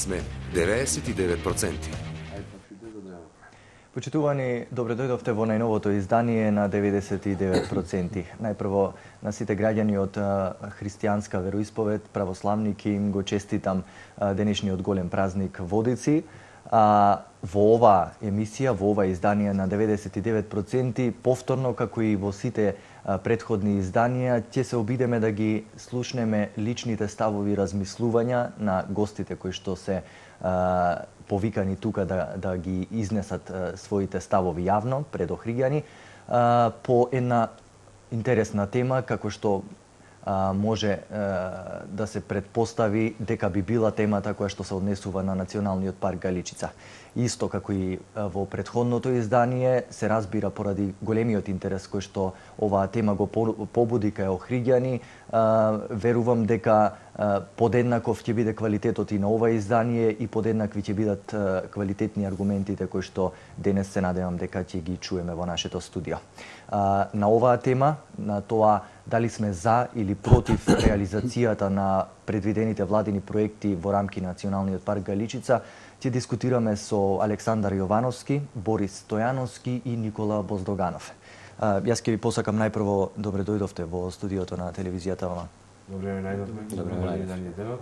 сме 99%. Почитувани, добре дојдовте во најновото издание на 99%. Најпрво на сите граѓани од христијанска вероисповед, православники, им го честитам денешниот голем празник Водици. Во ова емисија, во ова издание на 99%, повторно како и во сите претходни изданија, ќе се обидеме да ги слушнеме личните ставови и размислувања на гостите кои што се повикани тука да ги изнесат своите ставови јавно пред охриѓани по една интересна тема како што може да се предпостави дека би била темата која што се однесува на Националниот парк Галичица. Исто како и во претходното издание, се разбира поради големиот интерес кој што оваа тема го побуди кај охриѓани, верувам дека подеднаков ќе биде квалитетот и на ова издание и подеднакви ќе бидат квалитетни аргументите кои што денес се надевам дека ќе ги чуеме во нашето студио. На оваа тема, на тоа дали сме за или против реализацијата на предвидените владини проекти во рамки на Националниот парк Галичица, ќе дискутираме со Александар Јовановски, Борис Стојановски и Никола Боздоганов. Јас ќе ви посакам најпрво добре дојдовте во студиото на телевизијата ОМА. Добре најдовме. Добре најдовме.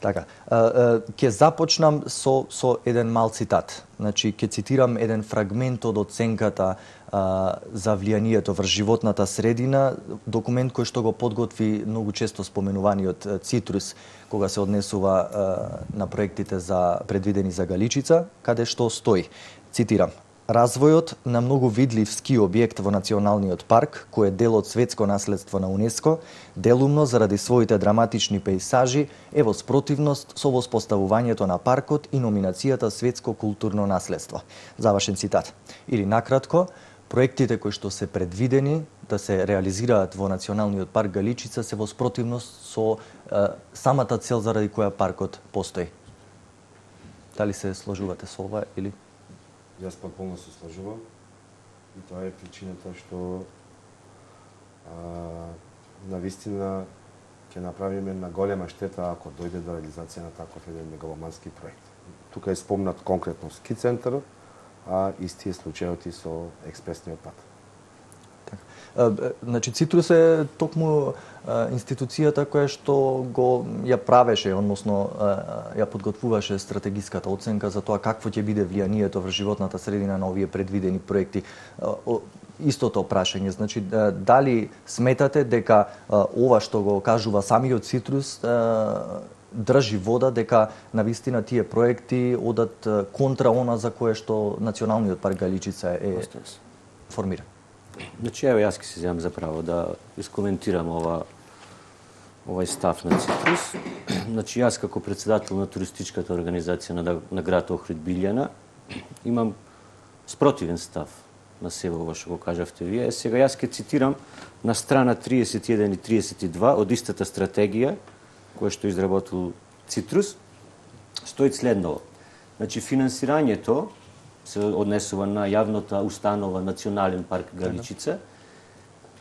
Така, ќе започнам со еден мал цитат. Значи, ќе цитирам еден фрагмент од оценката за влијанието врз животната средина, документ кој што го подготви многу често споменуваниот Цитрус, кога се однесува на проектите за предвидени за Галичица, каде што стои, цитирам: "Развојот на многу видлив ски објект во Националниот парк, кој е дел од светско наследство на УНЕСКО, делумно заради своите драматични пејсажи, е во спротивност со воспоставувањето на паркот и номинацијата Светско културно наследство." Завршен цитат. Или накратко, проектите кои што се предвидени да се реализираат во Националниот парк Галичица се во спротивност со самата цел заради која паркот постои. Дали се сложувате со ова или? Јас потполно се сложувам и тоа е причината што навистина ќе направиме на голема штета ако дојде до реализација на таков еден мегаломански проект. Тука е спомнат конкретно ски центарот, а исти е случајот и со експресниот пат. Значи, Цитрус е токму институцијата која што го ја правеше, односно ја подготвуваше стратегиската оценка за тоа какво ќе биде влијанието врз животната средина на овие предвидени проекти. Истото прашање, значи, дали сметате дека ова што го кажува самиот Цитрус држи вода, дека навистина тие проекти одат контра она за кое што Националниот парк Галичица е формиран? Значи, ево, јас ќе се земам за право да искоментирам овај став на Цитрус. Значи, јас како председател на туристичката организација на град Охрид Билјана имам спротивен став на себе ова што го кажавте вие. Сега јас ќе цитирам на страна 31 и 32 од истата стратегија која што изработил Цитрус, стои следново. Значи, финансирањето се однесува на јавната установа Национален парк Галичица.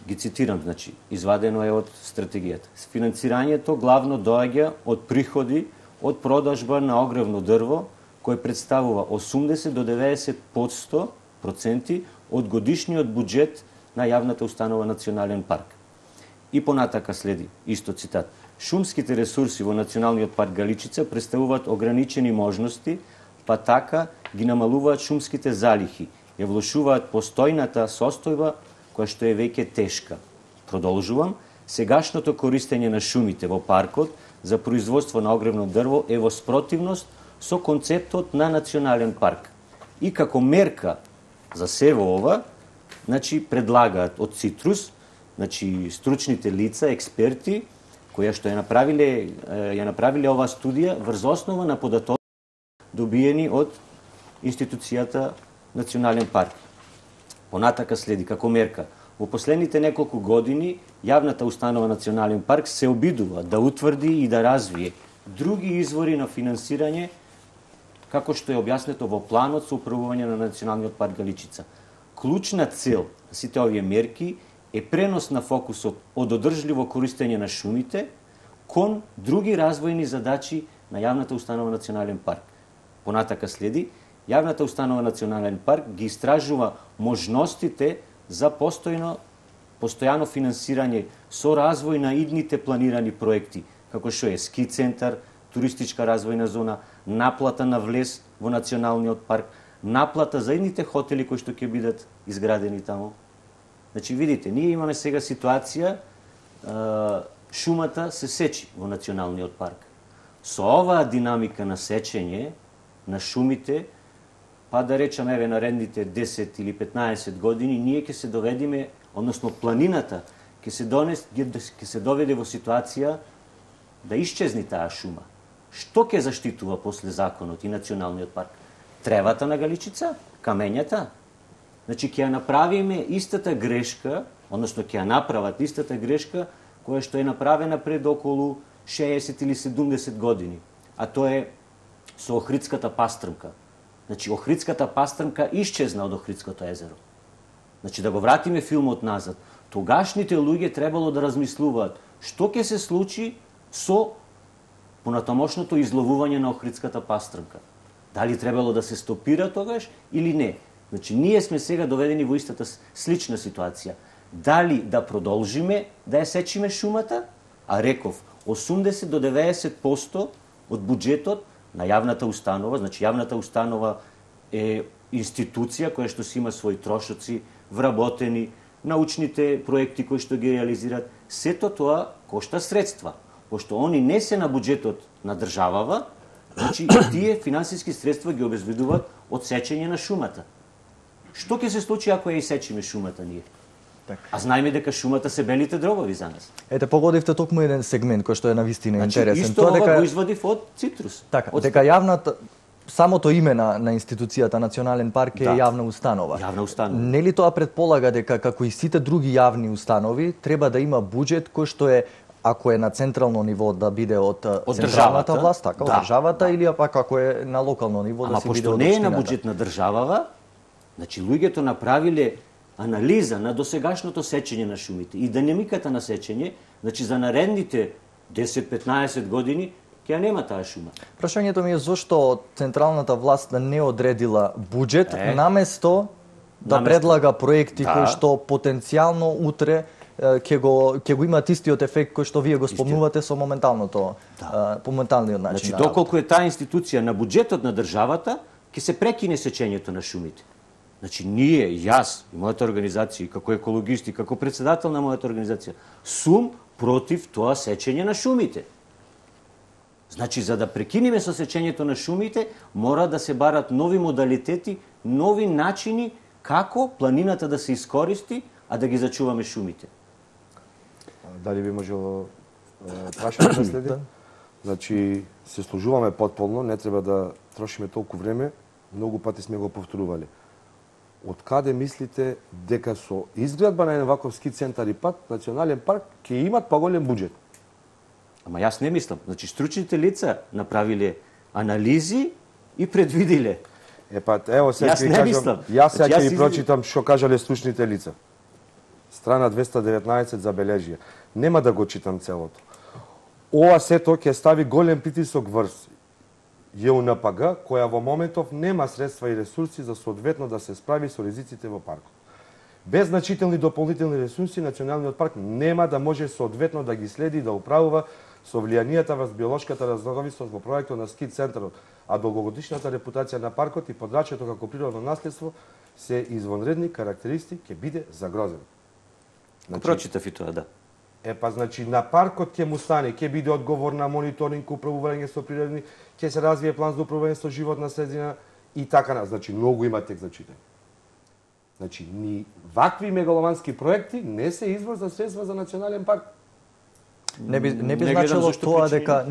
Ги цитирам, значи, извадено е од стратегијата. Финансирањето главно доаѓа од приходи од продажба на огревно дрво, кој представува 80 до 90% од годишниот буџет на јавната установа Национален парк. И понатака следи, исто цитат: "Шумските ресурси во Националниот парк Галичица представуваат ограничени можности, па така ги намалуваат шумските залихи, ја влошуваат постојната состојба која што е веќе тешка." Продолжувам: "Сегашното користење на шумите во паркот за производство на огревно дрво е во спротивност со концептот на Национален парк." И како мерка за сево ова, значи, предлагаат од Цитрус, значи, стручните лица, експерти, кои што ја направиле оваа студија врз основа на податоци добиени од институцијата Национален парк. Понатака следи како мерка: во последните неколку години јавната установа Национален парк се обидува да утврди и да развие други извори на финансирање, како што е објаснето во планот со управување на Националниот парк Галичица. Клучна цел на сите овие мерки е пренос на фокусот од одржливо користење на шумите кон други развојни задачи на јавната установа Национален парк. Понатака следи, јавната установа Национален парк ги истражува можностите за постојано финансирање со развој на идните планирани проекти, како што е ски центар, туристичка развојна зона, наплата на влез во Националниот парк, наплата за идните хотели кои што ќе бидат изградени таму. Значи, видите, ние имаме сега ситуација, шумата се сечи во Националниот парк. Со оваа динамика на сечење на шумите, па да речеме еве наредните 10 или 15 години, ние ќе се доведеме, односно планината ќе се доведе во ситуација да исчезни таа шума. Што ќе заштитува после законот и Националниот парк? Тревата на Галичица, камењата. Значи ќе ја направиме истата грешка, односно ќе ја направат истата грешка која што е направена пред околу 60 или 70 години. А тоа е со Охридската пастрмка. Значи Охридската пастрмка исчезна од Охридското езеро. Значи да го вратиме филмот назад. Тогашните луѓе требало да размислуваат што ќе се случи со понатамошното изловување на Охридската пастрмка. Дали требало да се стопира тогаш или не? Значи, ние сме сега доведени во истата слична ситуација. Дали да продолжиме да ја сечиме шумата, а реков, 80 до 90% од буџетот на јавната установа, значи јавната установа е институција која што си има своји трошоци, вработени, научните проекти кои што ги реализираат, сето тоа кошта средства. Пошто они не се на буџетот на државава, значи тие финансиски средства ги обезбедуваат од сечење на шумата. Што ќе се случи ако ја исечиме шумата ние? А знаеме дека шумата се белите дробови за нас. Ете, погодивте токму еден сегмент кој што е навистина интересен. Исто ова го извадив од Цитрус. Така, дека јавната самото име на институцијата Национален парк е јавна установа. Јавна установа. Нели тоа предполага дека како и сите други јавни установи треба да има буџет кој што е, ако е на централно ниво, да биде од централната власт, така, од државата, или пак ако е на локално ниво да се биде од општината. Ама пошто не е на буџет на државава, значи луѓето направиле анализа на досегашното сечење на шумите и динамиката на сечење, значи за наредните 10-15 години ќе нема таа шума. Прашањето ми е зошто централната власт не одредила буџет наместо да предлага проекти кои што потенцијално утре ќе го имат истиот ефект кој што вие го спомнувате со моменталниот начин. Значи доколку е таа институција на буџетот на државата, ќе се прекине сечењето на шумите. Значи ние, јас и мојата организација, како екологист и како председател на мојата организација, сум против тоа сечење на шумите. Значи, за да прекинеме со сечењето на шумите, мора да се барат нови модалитети, нови начини како планината да се искористи, а да ги зачуваме шумите. Дали би можело прашање да следи? Значи, се служуваме потполно, не треба да трошиме толку време, многу пати сме го повторували. Од каде мислите дека со изградба на еден ваков ски центар и пат, Национален парк ќе имат поголем буџет? Ама јас не мислам. Значи, стручните лица направиле анализи и предвидиле. Ево сега ќе кажам, јас сега ќе ви прочитам што кажале стручните лица. Страна 219 забележија. Нема да го читам целото. Ова сето ќе стави голем притисок врз ЈУНПГ, која во моментов нема средства и ресурси за соодветно да се справи со ризиците во паркот. Без значителни дополнителни ресурси, Националниот парк нема да може соодветно да ги следи и да управува со влијанијата врз биолошката разнородност во проектот на ски центарот, а долгогодишната репутација на паркот и подрачјето како природно наследство се извонредни карактеристики ќе биде загрозен. Значи, прочитав и тоа, да. Значи на паркот ќе му стане, ќе биде одговорна мониторинг, управување со природни, ќе се развие план за управување со животна средина и така на. Значи многу има текст за читање. Значи ни вакви мегаломански проекти не се извор за средства за Национален парк. Не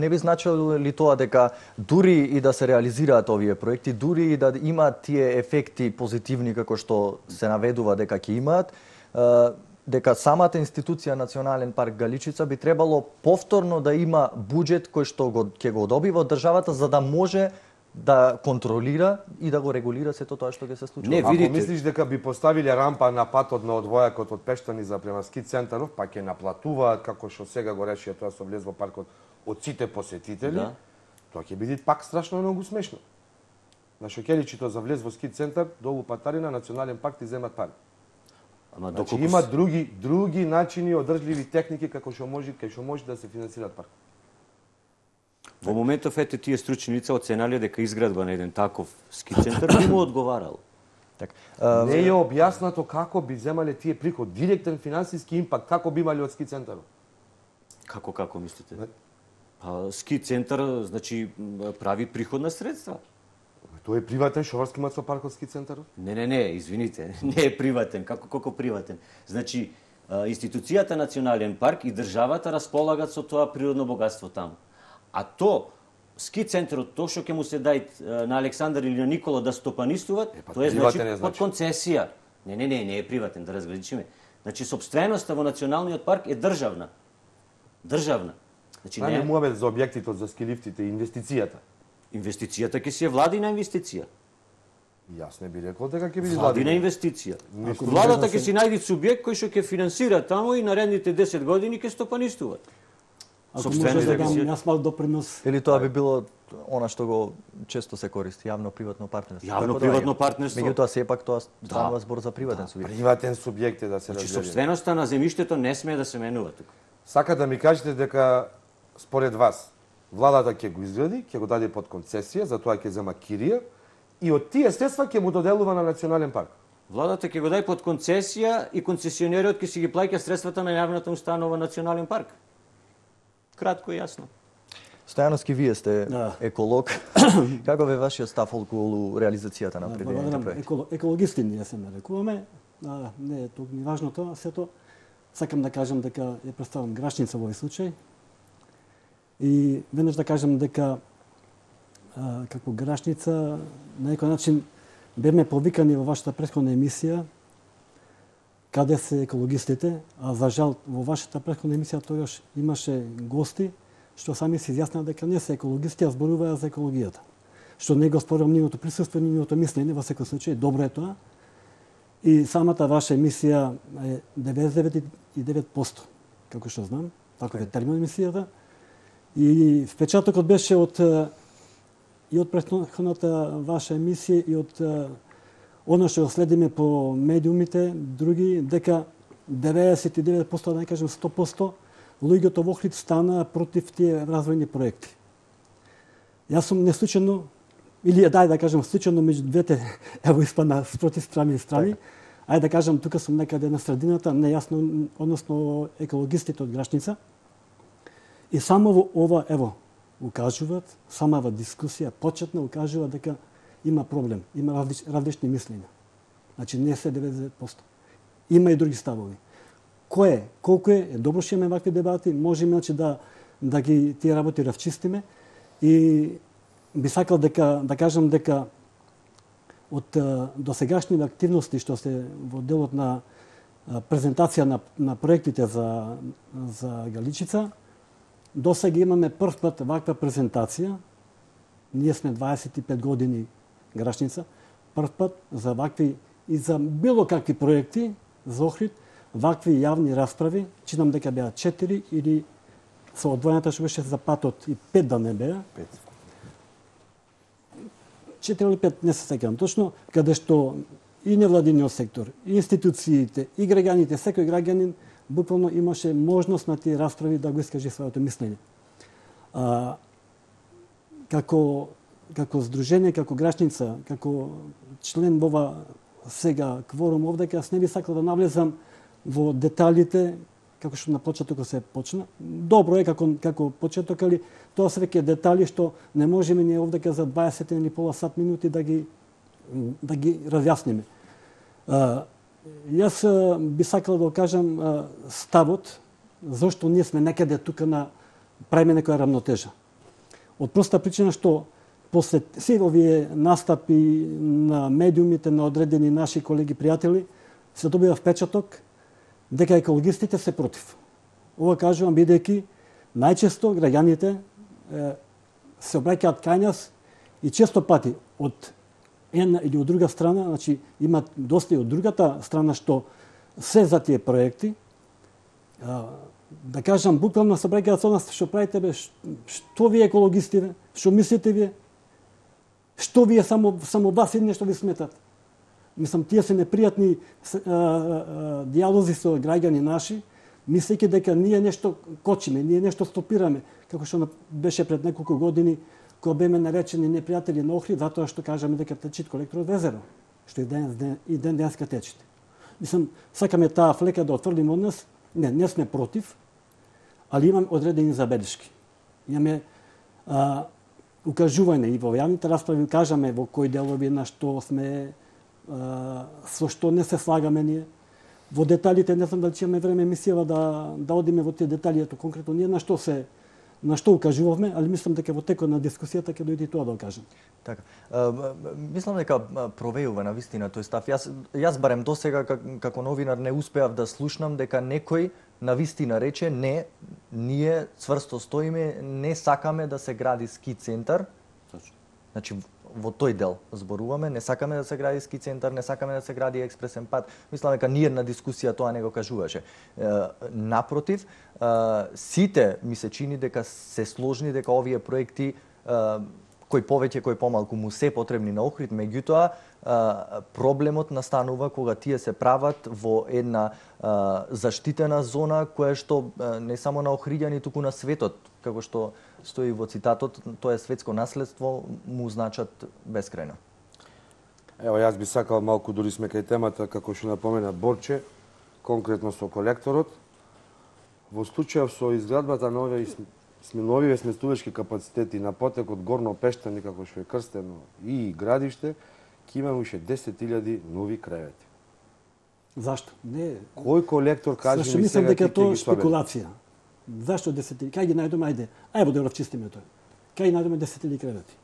би значило ли тоа дека дури и да се реализираат овие проекти, дури и да имаат тие ефекти позитивни како што се наведува дека ќе имаат, дека самата институција Национален парк Галичица би требало повторно да има буџет кој што ќе го добива од државата за да може да контролира и да го регулира сето тоа што ќе се случува. Не, видите, ако мислиш дека би поставиле рампа на патот на одвојакот од Пештани за према ски центаров, па ќе наплатуваат како што сега го решија тоа со влез во паркот од сите посетители, Тоа ќе биде пак страшно многу смешно. На Шокеличито за влез во ски центар, долу Патарина, национален парк ти земат пари. Ама Значи, доколку има други начини, одржливи техники како што може да се финансираат парк. во моментов ете тие стручни лица оценале дека изградба на еден таков ски центар би му одговарал. Так. Не е објаснато како би земале тие приход, директен финансиски импакт, како би имале од ски центарот. Како мислите? Ски центар, значи, прави приходна средства. Тој е приватен, Шоварски мацопарковски центарот? Не, извините, не е приватен. Како приватен? Значи, институцијата Национален парк и државата располагат со тоа природно богатство таму. А ски центарот, тоа што ќе му се дај на Александар или на Никола да стопанистуваат, тоа е значи под концесија. Не е приватен, да разграничиме. Значи, собственоста во Националниот парк е државна. Значи, не муабет за објектите, за ски лифтите, инвестицијата. Инвестицијата ќе си е владина инвестиција. Јас не би рекол дека ќе биде владина инвестиција. Владата ќе си најди субјект кој што ќе финансира таму и наредните 10 години ќе стопанистуваат. Ако може да дам јас мал допринос. Или тоа би било она што го често се користи, јавно-приватно партнерство. Јавно-приватно партнерство. Меѓутоа сепак тоа станува збор за приватен субјект. Приватен субјект е да се разгледа. Собственоста на земјиштето не смее да се менува тука. Сака да ми кажете дека според вас владата ќе го изгради, ќе го даде под концесија, за тоа ќе зема кирија и од тие средства ќе му доделува на Национален парк. Владата ќе го даде под концесија и концесионерот ќе си ги плаќа средствата на јавната установа Национален парк. Кратко и јасно. Стојановски, вие сте еколог. Каков е вашиот став околу реализацијата на предвидените проекти? Екологисти ние се нарекуваме. Не е тук ни важното, сето сакам да кажам дека ја представам Грашница во овој случај. И веднаш да кажам дека како Грашница на некој начин беме повикани во вашата претходна емисија каде се екологистите, а за жал во вашата претходна емисија тогаш имаше гости што сами се изјаснаа дека не се екологисти, а зборуваа за екологијата. Што не го спорам нивното присуство, нивното мислење, во секој случај, добро е тоа. И самата ваша емисија е 99%, како што знам, таков е термин емисијата. И впечатокот беше од претходната ваша емисија и од оно што следиме по медиумите, други, дека 99%, да не кажем 100%, луѓето во Охрид стана против тие развојни проекти. Јас сум неслучено, или да кажем случајно меѓу двете, ево испадна спроти страни и страни, ајде да кажем тука сум некаде на средината, нејасно, односно екологистите од Грашница. И само во ова, ево, укажуваат, самава дискусија, почетна укажува дека има проблем, има различни мислења. Значи не се 90%. Има и други ставови. Колку е добро што имаме вакви дебати, можеме значи да ги тие работи равчистиме и би сакал да кажам дека од досегашните активности што се во делот на презентација на проектите за Галичица, досега имаме прв пат ваква презентација. Ние сме 25 години Грашница, прв пат за вакви и за било какви проекти за Охрид, вакви јавни расправи, читам дека беа 4 или со одвоената што беше за патот и 5 да не беа. 4 или 5, не се сеќавам точно, каде што и невладиниот сектор, и институциите, и граѓаните, секој граѓанин буквално имаше можност на тие расправи да го искаже своето мислење. Како здружение, како Грашница, како член во ова сега кворум овде, јас не би сакал да навлезам во деталите, како што на почетокот се почна. Добро е како почеток, али тоа се веќе детали што не можеме ние овде за 20 или пола сат минути да ги разјасниме. Јас би сакал да кажам ставот зашто ние сме некаде тука правиме некоја рамнотежа. Од проста причина што после сите овие настапи на медиумите на одредени наши колеги пријатели се добива впечаток дека екологистите се против. Ова кажувам бидејќи најчесто граѓаните се обраќаат кај нас и често пати од една или од друга страна, значи имат доста и од другата страна што се за тие проекти, да кажам, буквално се обраќаат со нас, што правите бе, што вие екологисти бе, што мислите вие, што вие само вас едне што ви сметат. Мислам, тие се непријатни диалози со граѓани наши, мислејќи дека ние нешто кочиме, ние нешто стопираме, како што беше пред неколку години, кога беме наречени непријатели на Охрид, затоа што кажаме дека течи колектор од езеро, што и ден денеска течите. Мислам, сакаме таа флека да отврлиме од нас, не сме против, али имам одредени забелешки. Имаме укажување и во јавните расправи кажаме во кои делови на што сме, со што не се слагаме ние. Во деталите не знам дали ќе имаме време емисија да одиме во тие детали, ето конкретно ние на што укажувавме, али мислам дека во текот на дискусијата ќе дојде и тоа да кажам. Така. Мислам дека провеува на вистина тој став. Јас барем досега како новинар не успеав да слушнам дека некој на вистина рече не, ние цврсто стоиме, не сакаме да се гради ски центар. Точно. Значи во тој дел зборуваме, не сакаме да се гради ски центар, не сакаме да се гради експресен пат. Мислам дека ни една дискусија тоа не го кажуваше. Напротив, сите ми се чини дека се сложни дека овие проекти кој повеќе, кој помалку му се потребни на Охрид, меѓутоа проблемот настанува кога тие се прават во една заштитена зона која што не само на охриѓани, туку на светот, како што стои во цитатот, тоа е светско наследство, му значат бескрајно. Ево, јас би сакал малку, дури сме кај темата, како што напомена Борче, конкретно со колекторот. Во случајов со изградбата на овие сместувачки капацитети на потекот Горно Пештани, како што е крстено, и градиште, ќе имаме уште 10.000 нови кревети. Зашто? Не. Кој колектор каже ми сега дека тоа е спекулација? Зашто 10.000? Кај ги најдоме, ајде да равчистиме тој. Кај ги најдоме 10.000 кревети?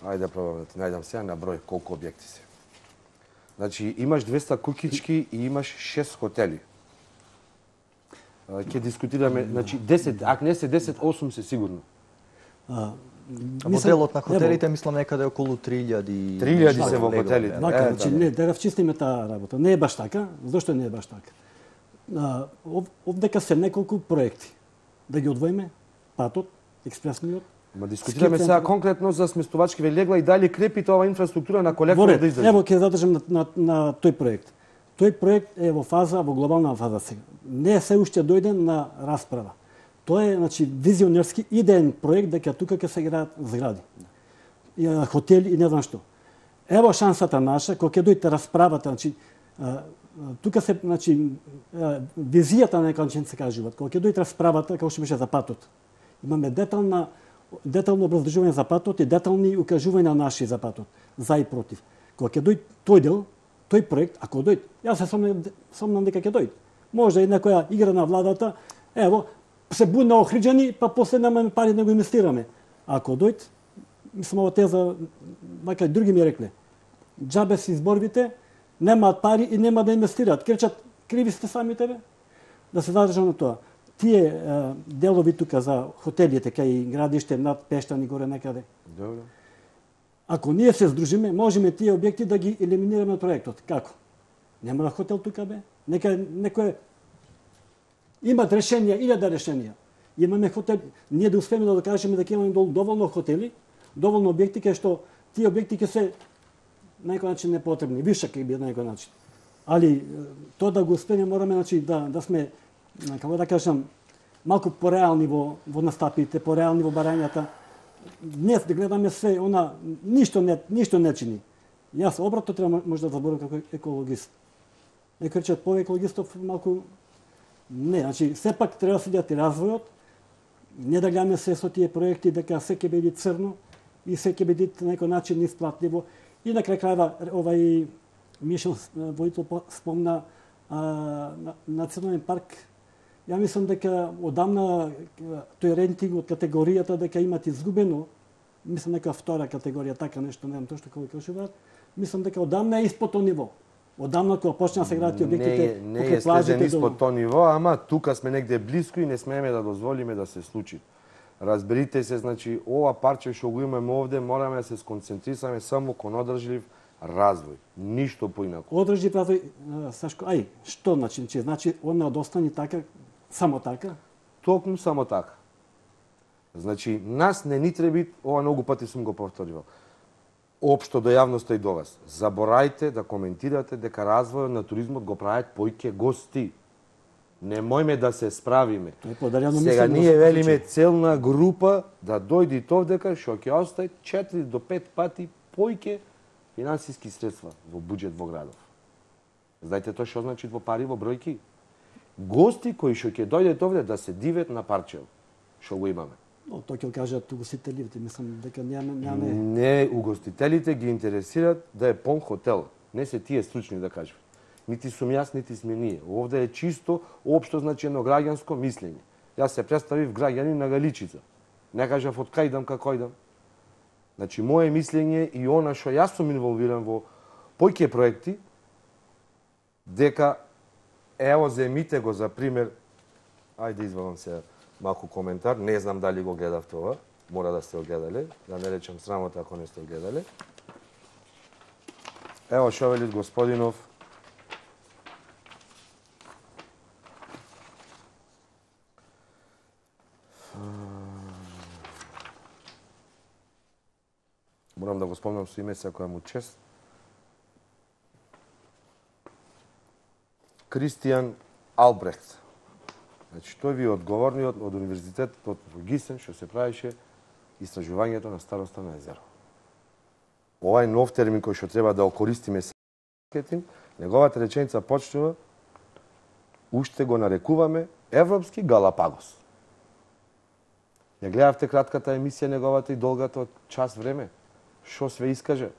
Ајде пробаме да ти најдам сега на број колку објекти се. Значи имаш 200 куќички и имаш 6 хотели. Ќе дискутираме, значи 10, ако не се 10, 8 се сигурно. Моделот на хотелите мислам некаде околу 3.000. 3.000 се во хотелите. Така, значи не, да равчистиме таа работа. Не е баш така. Зошто не е баш така? Овдека се неколку проекти. Да ги одвоиме, патот, експресниот. Ма дискутираме сега конкретно за сместувачки легла и дали крепите ова инфраструктура на колекторот да издржи. Ево ќе задржам на тој проект. Тој проект е во глобална фаза сега. Не е се уште дојден на расправа. Тоа е, значи, визионерски идеен проект дека тука ќе се градат згради. Хотели и не знам што. Ево шансата наша, кога ќе дојде расправата, значи, тука се, значи, визијата на некој начин се кажуваат. Кога ќе дојде расправата, како што беше за патот. Имаме детално образложување за патот и детални укажувања наши за патот, за и против. Кога ќе дојде тој дел, тој проект, ако дојде, јас се сомнам дека ќе дојде. Може и некоја игра на владата, ево, се будна охриđани, па после немаме пари да го инвестираме. Ако дојде, мислам ова теза, вака и други ми рекле, џабе си изборвите, немаат пари и нема да инвестираат. Кречат, криви сте самите, бе. Да се задржам на тоа. Тие делови тука за хотелите, кај градиште над Пештани горе некаде. Добро. Ако ние се здружиме, можеме тие објекти да ги елиминираме од проектот. Како? Нема да хотел тука, бе? Некој имат решенија, 1000 решенија. Имаме хотели, ние да успееме да докажеме дека имаме доволно хотели, доволно објекти кај што тие објекти ќе се на некој начин непотребни, вишак ќе биде на некој начин. Али тоа да го успееме мораме, значи, да сме, како да кажам, малку пореални во настапите, пореални во барањата. Днес да гледаме се, ништо не чини. Јас обратно треба може да заборам како екологист. Некој речат по екологистов малку не, значи сепак треба да следат и развојот, не да гледаме се со тие проекти дека се ќе биде црно и се ќе биде на некој начин исплатливо. И на крај крајва овај Мишел Војтол спомна национален парк. Ја мислам дека одамна тој рейтинг од категоријата дека имат изгубено, мислам нека втора категорија, така нешто, не знам точно како кажуваат, мислам дека одамна е испод тоа ниво. Одамна кога почна да се градат објектите покрај плажите, не е испод тоа ниво, ама тука сме негде блиску и не смееме да дозволиме да се случи. Разберите се, значи ова парче што го имаме овде, мораме да се сконцентрисаме само кон одржлив развој, ништо поинаку. Одржлив развој, Сашко, што значи? Значи она да остане така Само така? Токму само така. Значи, нас не ни треби, ова многу пати сум го повторивал, општо до јавноста и до вас. Заборајте да коментирате дека развојот на туризмот го прават поиќе гости. Немојме да се справиме. Сега ние велиме целна група да дојди овдека, што ќе остај 4 до 5 пати поиќе финансиски средства во буџет во градов. Знаете тоа што значи во пари, во бројки? Гости кои што ќе дојдат овде да се диват на парчел, што го имаме. Но тоа ќе кажат угостителите, мислам дека нямаме. Не, угостителите ги интересираат да е пон хотел. Не се тие стручни да кажат. Нити сум јас, нити сме ние. Овде е чисто општо значено граѓанско мислење. Јас се представив граѓанин на Галичица. Не кажав од кај идам, како идам. Значи, моje мислење и она што јас сум инволвиран во поиќе проекти, дека, ево, земите го за пример, ајде извадам се малку коментар, не знам дали го гледавте ова, мора да сте го гледале, да не речем срамота ако не сте го гледале. Ево што вели господинов, морам да го спомнам со име, секоја му чест. Кристијан Албрехт. Значи, тој ви е одговорниот од Универзитетот во Гисен, што се правише истражувањето на староста на езеро. Ова е нов термин кој што треба да го користиме се маркетинг. Неговата реченица почнува, уште го нарекуваме Европски Галапагос. Не гледавте кратката емисија неговата и долгата од час време? Што све искаже?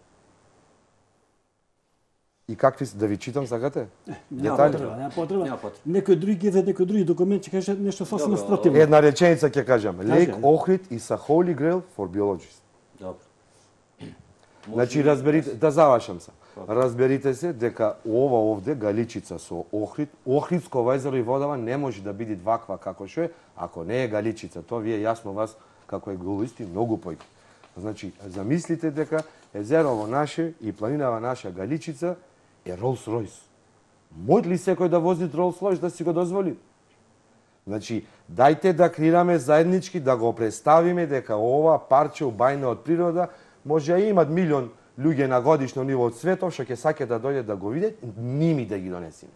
И какви да ви читам сакате? Нема потреба. Некој други за некој други документ ќе каже нешто сосема спротивно. Една реченица ќе кажам. Lake Ohrid is a holy grail for biologists. Добро. Значи разберите, да завршам се. Разберите се дека ова овде Галичица со Охрид, Охридско езеро и водава не може да биде ваква како што е, ако не е Галичица. Тоа вие јасно вас како екологисти многу појки. Значи, замислите дека езерово наше и планинава наша Галичица е Rolls-Royce. Може ли секој да вози Rolls-Royce да си го дозволи? Значи, дајте да креираме заеднички, да го представиме дека ова парче убајна од природа може да имат милион луѓе на годишно ниво од светов што ќе саке да дојдат да го видат, ними да ги донесеме.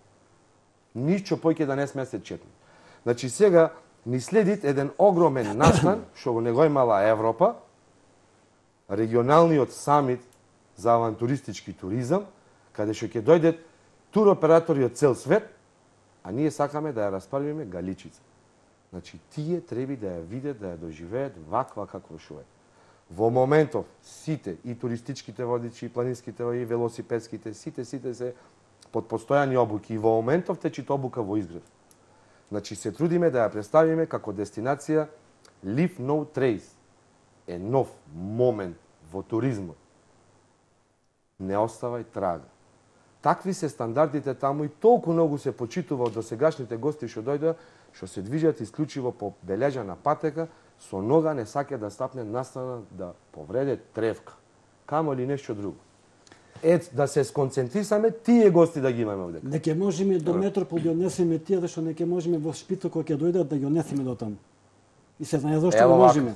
Ништо појќе да не сме се четни. Значи, сега ни следит еден огромен настан што не го имала Европа, регионалниот самит за авантуристички туризам, каде што ќе дојдат туроператори од цел свет, а ние сакаме да ја распарвиме Галичица. Значи, тие треби да ја видат, да ја доживеат ваква како што е. Во моментов, сите, и туристичките водичи, и планинските, и велосипедските, сите се под постојани обуки. И во моментов течи обука во изгрев. Значи, се трудиме да ја представиме како дестинација Leave No Trace. Е нов момент во туризмот. Не оставај трага. Такви се стандардите таму и толку многу се почитува од досегашните гости што дојдоа, што се движат исклучиво по бележана патека, со нога не саке да стапне настрана да повреде тревка. Камо ли нешто друго. Да се сконцентрисаме тие гости да ги имаме овде. Не ќе можеме до Метропол да однесеме тие, зашто не ќе можеме во Шпицо кога ќе дојдат да ги однесеме до таму. И се знае зашто не можеме.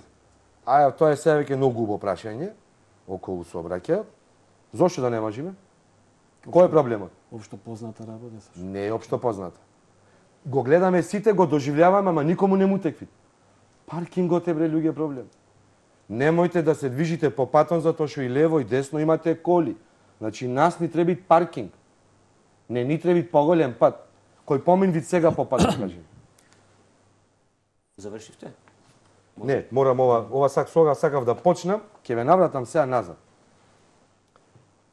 Тоа е сега веќе многу убаво прашање околу сообраќајот. Зошто да не можеме? Кој е проблемот? Општо позната работа. Не е општо позната. Го гледаме сите, го доживljavаме, ама никому не му текви. Паркингот е бре луѓе проблем. Немојте да се движите по патон затоа што и лево и десно имате коли. Значи нас ни треби паркинг. Не ни треби поголем пат. Кој помин вид сега по пат да кажем. Завршивте? Не, морам ова сакав да почнам, ќе ве навратам сега назад.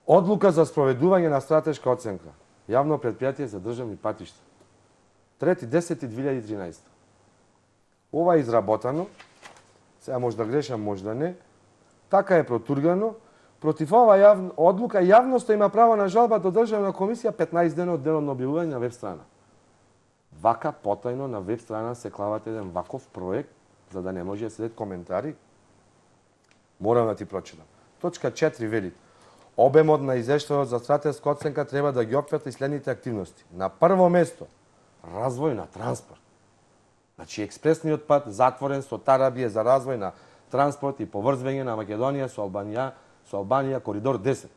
Одлука за спроведување на стратешка оценка. Јавно предпријатие за државни патишта. 3.10.2013. Ова е изработено, сега може да грешам, може да не, така е протургано. Против ова одлука јавноста има право на жалба до Државна комисија 15 дена од денот на објавување на веб страна. Вака потајно на веб страна се клават еден ваков проект, за да не може да седат коментари. Морам да ти прочитам. Точка 4 вели: обемот на извештајот за стратешка оценка треба да ги опфати следните активности. На прво место, развој на транспорт. Значи експресниот пат затворен со Тарабија за развој на транспорт и поврзвање на Македонија со Албанија, коридор 10.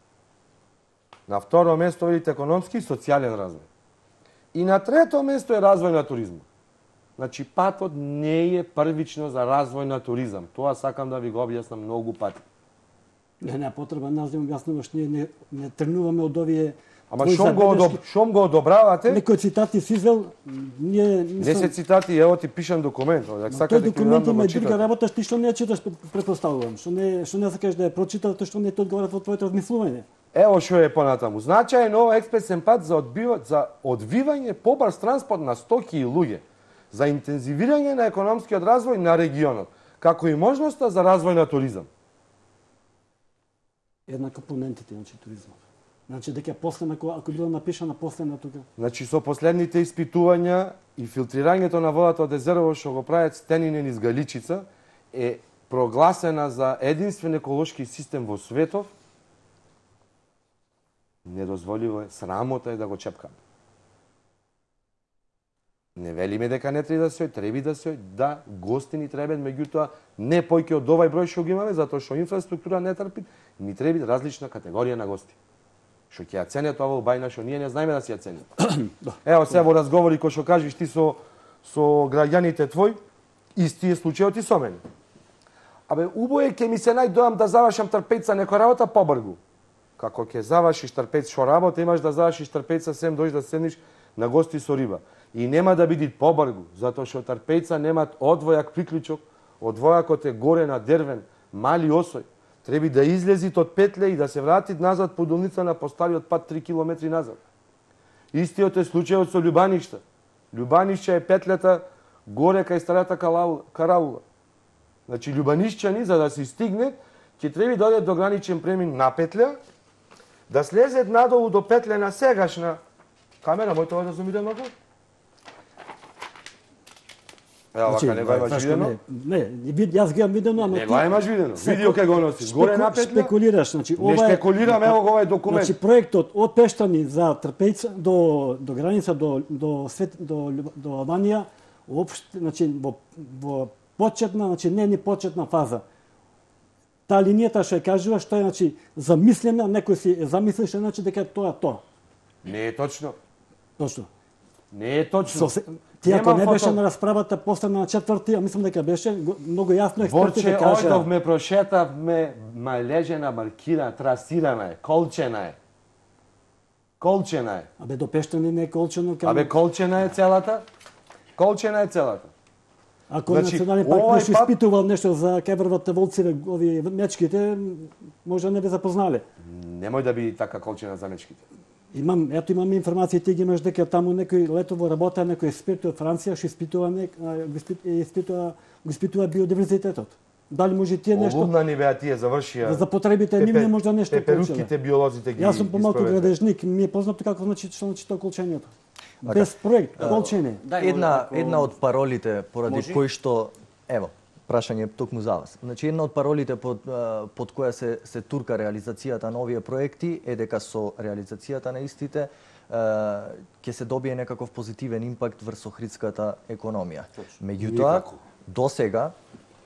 На второ место видите економски и социјален развој. И на трето место е развој на туризмот. Значи патот не е првично за развој на туризам. Тоа сакам да ви го објаснам многу пати. Не потреба нас да објаснуваш, ние не тренуваме од овие. Ама шом го одобравате? Некои цитати си извел, ние не се цитати, ево ти пишам документ. Тој документ има друга работа, што не читаш, претпоставувам. Што не сакаш да ја прочиташ, тоа што не те одговара во твоето размислување. Ево што е понатаму. Значаен ова експресен пат за одвивање побрз транспорт на стоки и луѓе, за интензивирање на економскиот развој на регионот, како и можноста за развој на туризам. Една компонентите, значи туризмот. Значи дека после ако било напишано после на тука. Значи со последните испитувања и филтрирањето на водата од езерово што го прават Стенина низ Галичица е прогласена за единствен еколошки систем во светов. Недозволиво е, срамота е да го чепкаме. Не велиме дека не треба да се, треба да се, да, гостини требат, меѓутоа не појќе од овај број што ги имаме, затоа што инфраструктура не трпи, ни треба различна категорија на гости. Што ќе ја ценет ова убајна, што ние не знаеме да си ја ценим. Ево се во разговори кој што кажеш ти со граѓаните твои, исти е случајот и со мене. Абе, убое ќе ми се најдоам да завршам трпејца некоја работа побргу. Како ќе завршиш трпејц што работа, имаш да завршиш трпејца сем дојдеш да седнеш на гости со риба. И нема да биде побргу, затоа што трпејца немат одвојак приклучок, одвојакот е горе на дервен, мали осој. Треба да излези од петле и да се врати назад по долница на постариот пат 3 километри назад. Истиот е случајот со Љубаништа. Љубанишче е петлета горе кај старата караула. Значи љубанишчани за да се стигне ќе треба да одат до граничен премин на петля, да слезет надолу до петле на сегашна камера, мојте ова да зумиде малку? Ева, вака не го имаш видено? Не, јас го имам видено, ама не го имаш видено. Видео ке го носиш. Горе на петля. Спекулираш, значи ова не спекулирам, ево го овај документ. Значи проектот од Пештани за Трпејца до граница до Албанија, уопште, значи во почетна, значи не ни почетна фаза. Таа линијата што ја кажува, што е значи замислена, некој си замислише значи дека тоа. Не е точно. Точно. Не е точно. Ти ако не беше на расправата после на четврти, а мислам дека беше многу јасно експертите кажа. Борче, ојдовме, прошетавме, лежена, маркира, трасирана е, колчена е. Колчена е. Абе до Пештани не е колчено. Абе колчена е целата. Колчена е целата. Ако национален парк нешто испитувал нешто за кебрвата волци, овие мечките, може не би запознале. Немој да би така колчена за мечките. Имам информации, ти ги имаш дека таму некој летово работа, некој експерт од Франција што испитува биодиверзитетот. Дали може тие нешто? Олумна ни беа тие завршија. За потребите нивни можда нешто колчене. Пеперуските биолозите ги. Јас сум помалку градежник, ми е познато како значи што значи тоа колчењето. Без проект, колчење. Една од паролите поради кои што ево прашање токму за вас. Значи една од паролите под која се турка реализацијата на овие проекти е дека со реализацијата на истите ќе се добие некаков позитивен импакт врз охридската економија. Меѓутоа, досега,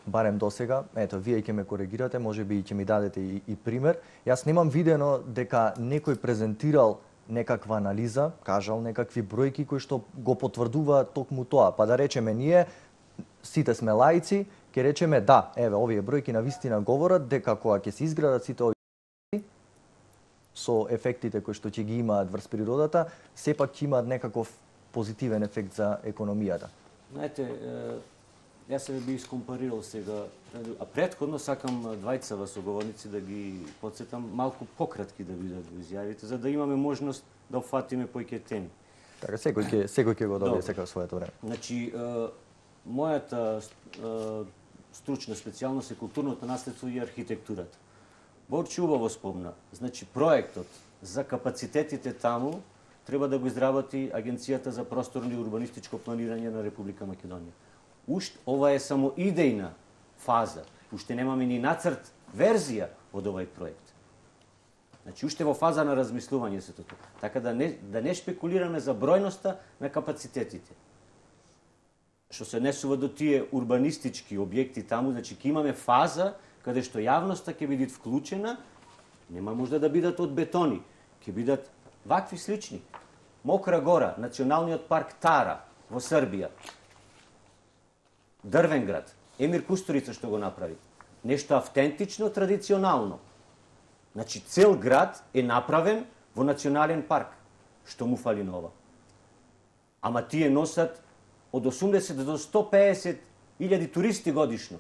барем досега, ето вие ќе ме коригирате, можеби ќе ми дадете и пример. Јас немам видено дека некој презентирал некаква анализа, кажал некакви бројки кои што го потврдуваат токму тоа. Па да речеме ние сите сме лаици, ќе речеме да, еве овие бројки на вистина говорат дека кога ќе се изградат сите овие со ефектите кои што ќе ги имаат врз природата, сепак ќе имаат некаков позитивен ефект за економијата. Знаете, јас се би искомпарирал сега, а претходно сакам двајцава соговорници да ги потсетам малку пократки да бидат во изјавите, за да имаме можност да опфатиме поиќе теми. Така секој ќе го добие секој своето време. Значи, мојата стручна специјалност е културното наследство и архитектурата. Борче убаво спомна. Значи, проектот за капацитетите таму треба да го изработи Агенцијата за просторно и урбанистичко планирање на Република Македонија. Ова е само идејна фаза. Уште немаме ни нацрт верзија од овај проект. Значи, уште во фаза на размислување се тоа. Така да не шпекулираме за бројноста на капацитетите. што се однесува до тие урбанистички објекти таму, значи ќе имаме фаза каде што јавноста ќе биде вклучена, нема можда да бидат од бетони, ќе бидат вакви слични. Мокра гора, националниот парк Тара во Србија, дрвен град, Емир Кустурица што го направи. Нешто автентично, традиционално. Значи, цел град е направен во национален парк. Што му фали нова? Ама тие носат од 80 до 150 илјади туристи годишно.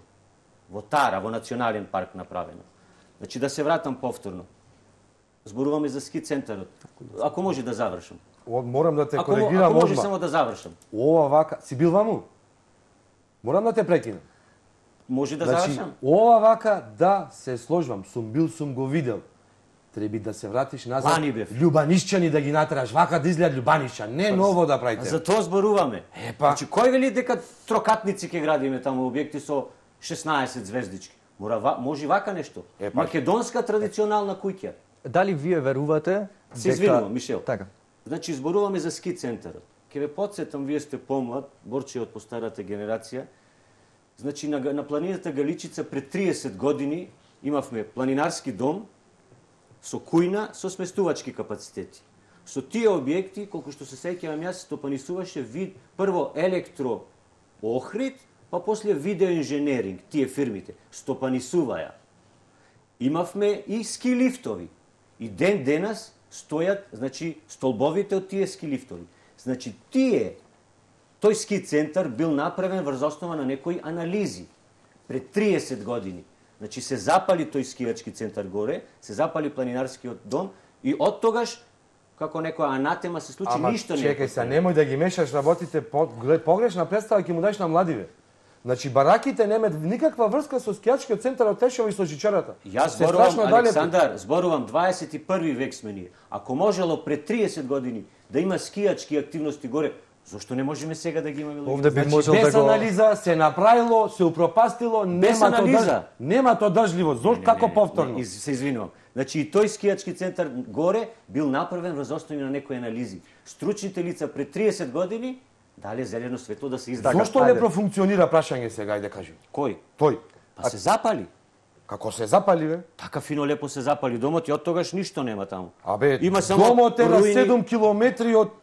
Во Тара, во национален парк направено. Значи, да се вратам повторно. Зборуваме за ски центарот. Ако може да завршам. Морам да те Ако коригирам може одма. само да завршам. Ова вака, си бил ваму? Морам да те прекинам. Може да Значи, завршам? ова вака, да, се сложвам, сум го видел. Треби да се вратиш назад. Лани бев. Љубанишчани да ги натераш, вака да изгледат љубанишчан, не ново да правите. За тоа зборуваме. Епа. Значи, кој вели дека трокатници ќе градиме таму објекти со 16 звездички? Може вака нешто. Епа. Македонска традиционална куќа. Дали вие верувате Се извинувам, Мишел. Така. Значи, зборуваме за ски центарот. Ке ве подсетам, вие сте помлад, Борче од постарата генерација. Значи, на планината Галичица пред 30 години имавме планинарски дом со кујна, со сместувачки капацитети. Со тие објекти, колку што се сеќавам јас, стопанисуваше прво електро Охрид, па после видеоинженеринг, тие фирмите, стопанисуваја. Имавме и ски лифтови. И ден денас стојат, значи, столбовите од тие ски лифтови. Значи, тој ски центар бил направен врз основа на некои анализи пред 30 години. Значи, се запали тој скијачки центар горе, се запали планинарскиот дом и од тогаш, како некоја анатема се случи, ништо не е. Чекај се, немој да ги мешаш работите, погрешна представа ќе му даш на младиве. Значи, бараките немаат никаква врска со скијачкиот центар од Тешево и со жичарата. Јас зборувам, Александар, зборувам, 21 век сме ние. Ако можело пред 30 години да има скијачки активности горе, зошто не можеме сега да ги имаме? Овде би Значи, можел без да го... анализа се направило, се упропастило, нема одржливост. Зошто како повторно? Се извинувам. Значи и тој скијачки центар горе бил направен врз основи на некои анализи. Стручните лица пред 30 години дале зелено светло да се издаде. Зошто не профункционира, прашање сега, ајде кажи. Кој? Тој. Па се запали. Како се запали, бе? Така фино лепо се запали домот и од тогаш ништо нема таму. Абе, има само домот е на руини. 7 километри од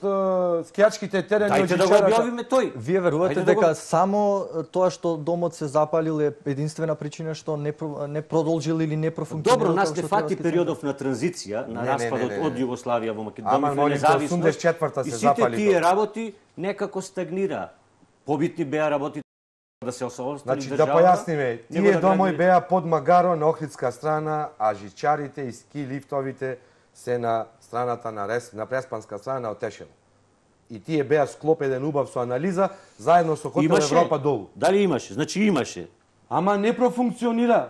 скијачките терени од Дајте да го жичарата. објавиме тој. Вие верувате дека само тоа што домот се запалил е единствена причина што не продолжил или не профункционира? Добро, нас не фати периодов на транзиција, на распадот од Југославија во Македонија, Ама, независност. 84-та се и запали сите тие работи некако стагнира. Побитни беа работи да се освободи Значи, држава. да појасниме, него тие да домови гради- беа под Магаро на Охридска страна, а жичарите и ски лифтовите се на страната на Преспанска страна од Тешево. И тие беа склопеден убав со анализа, заедно со Хотел Имаше? Европа долу. Дали имаше? Значи имаше. Ама не профункционира.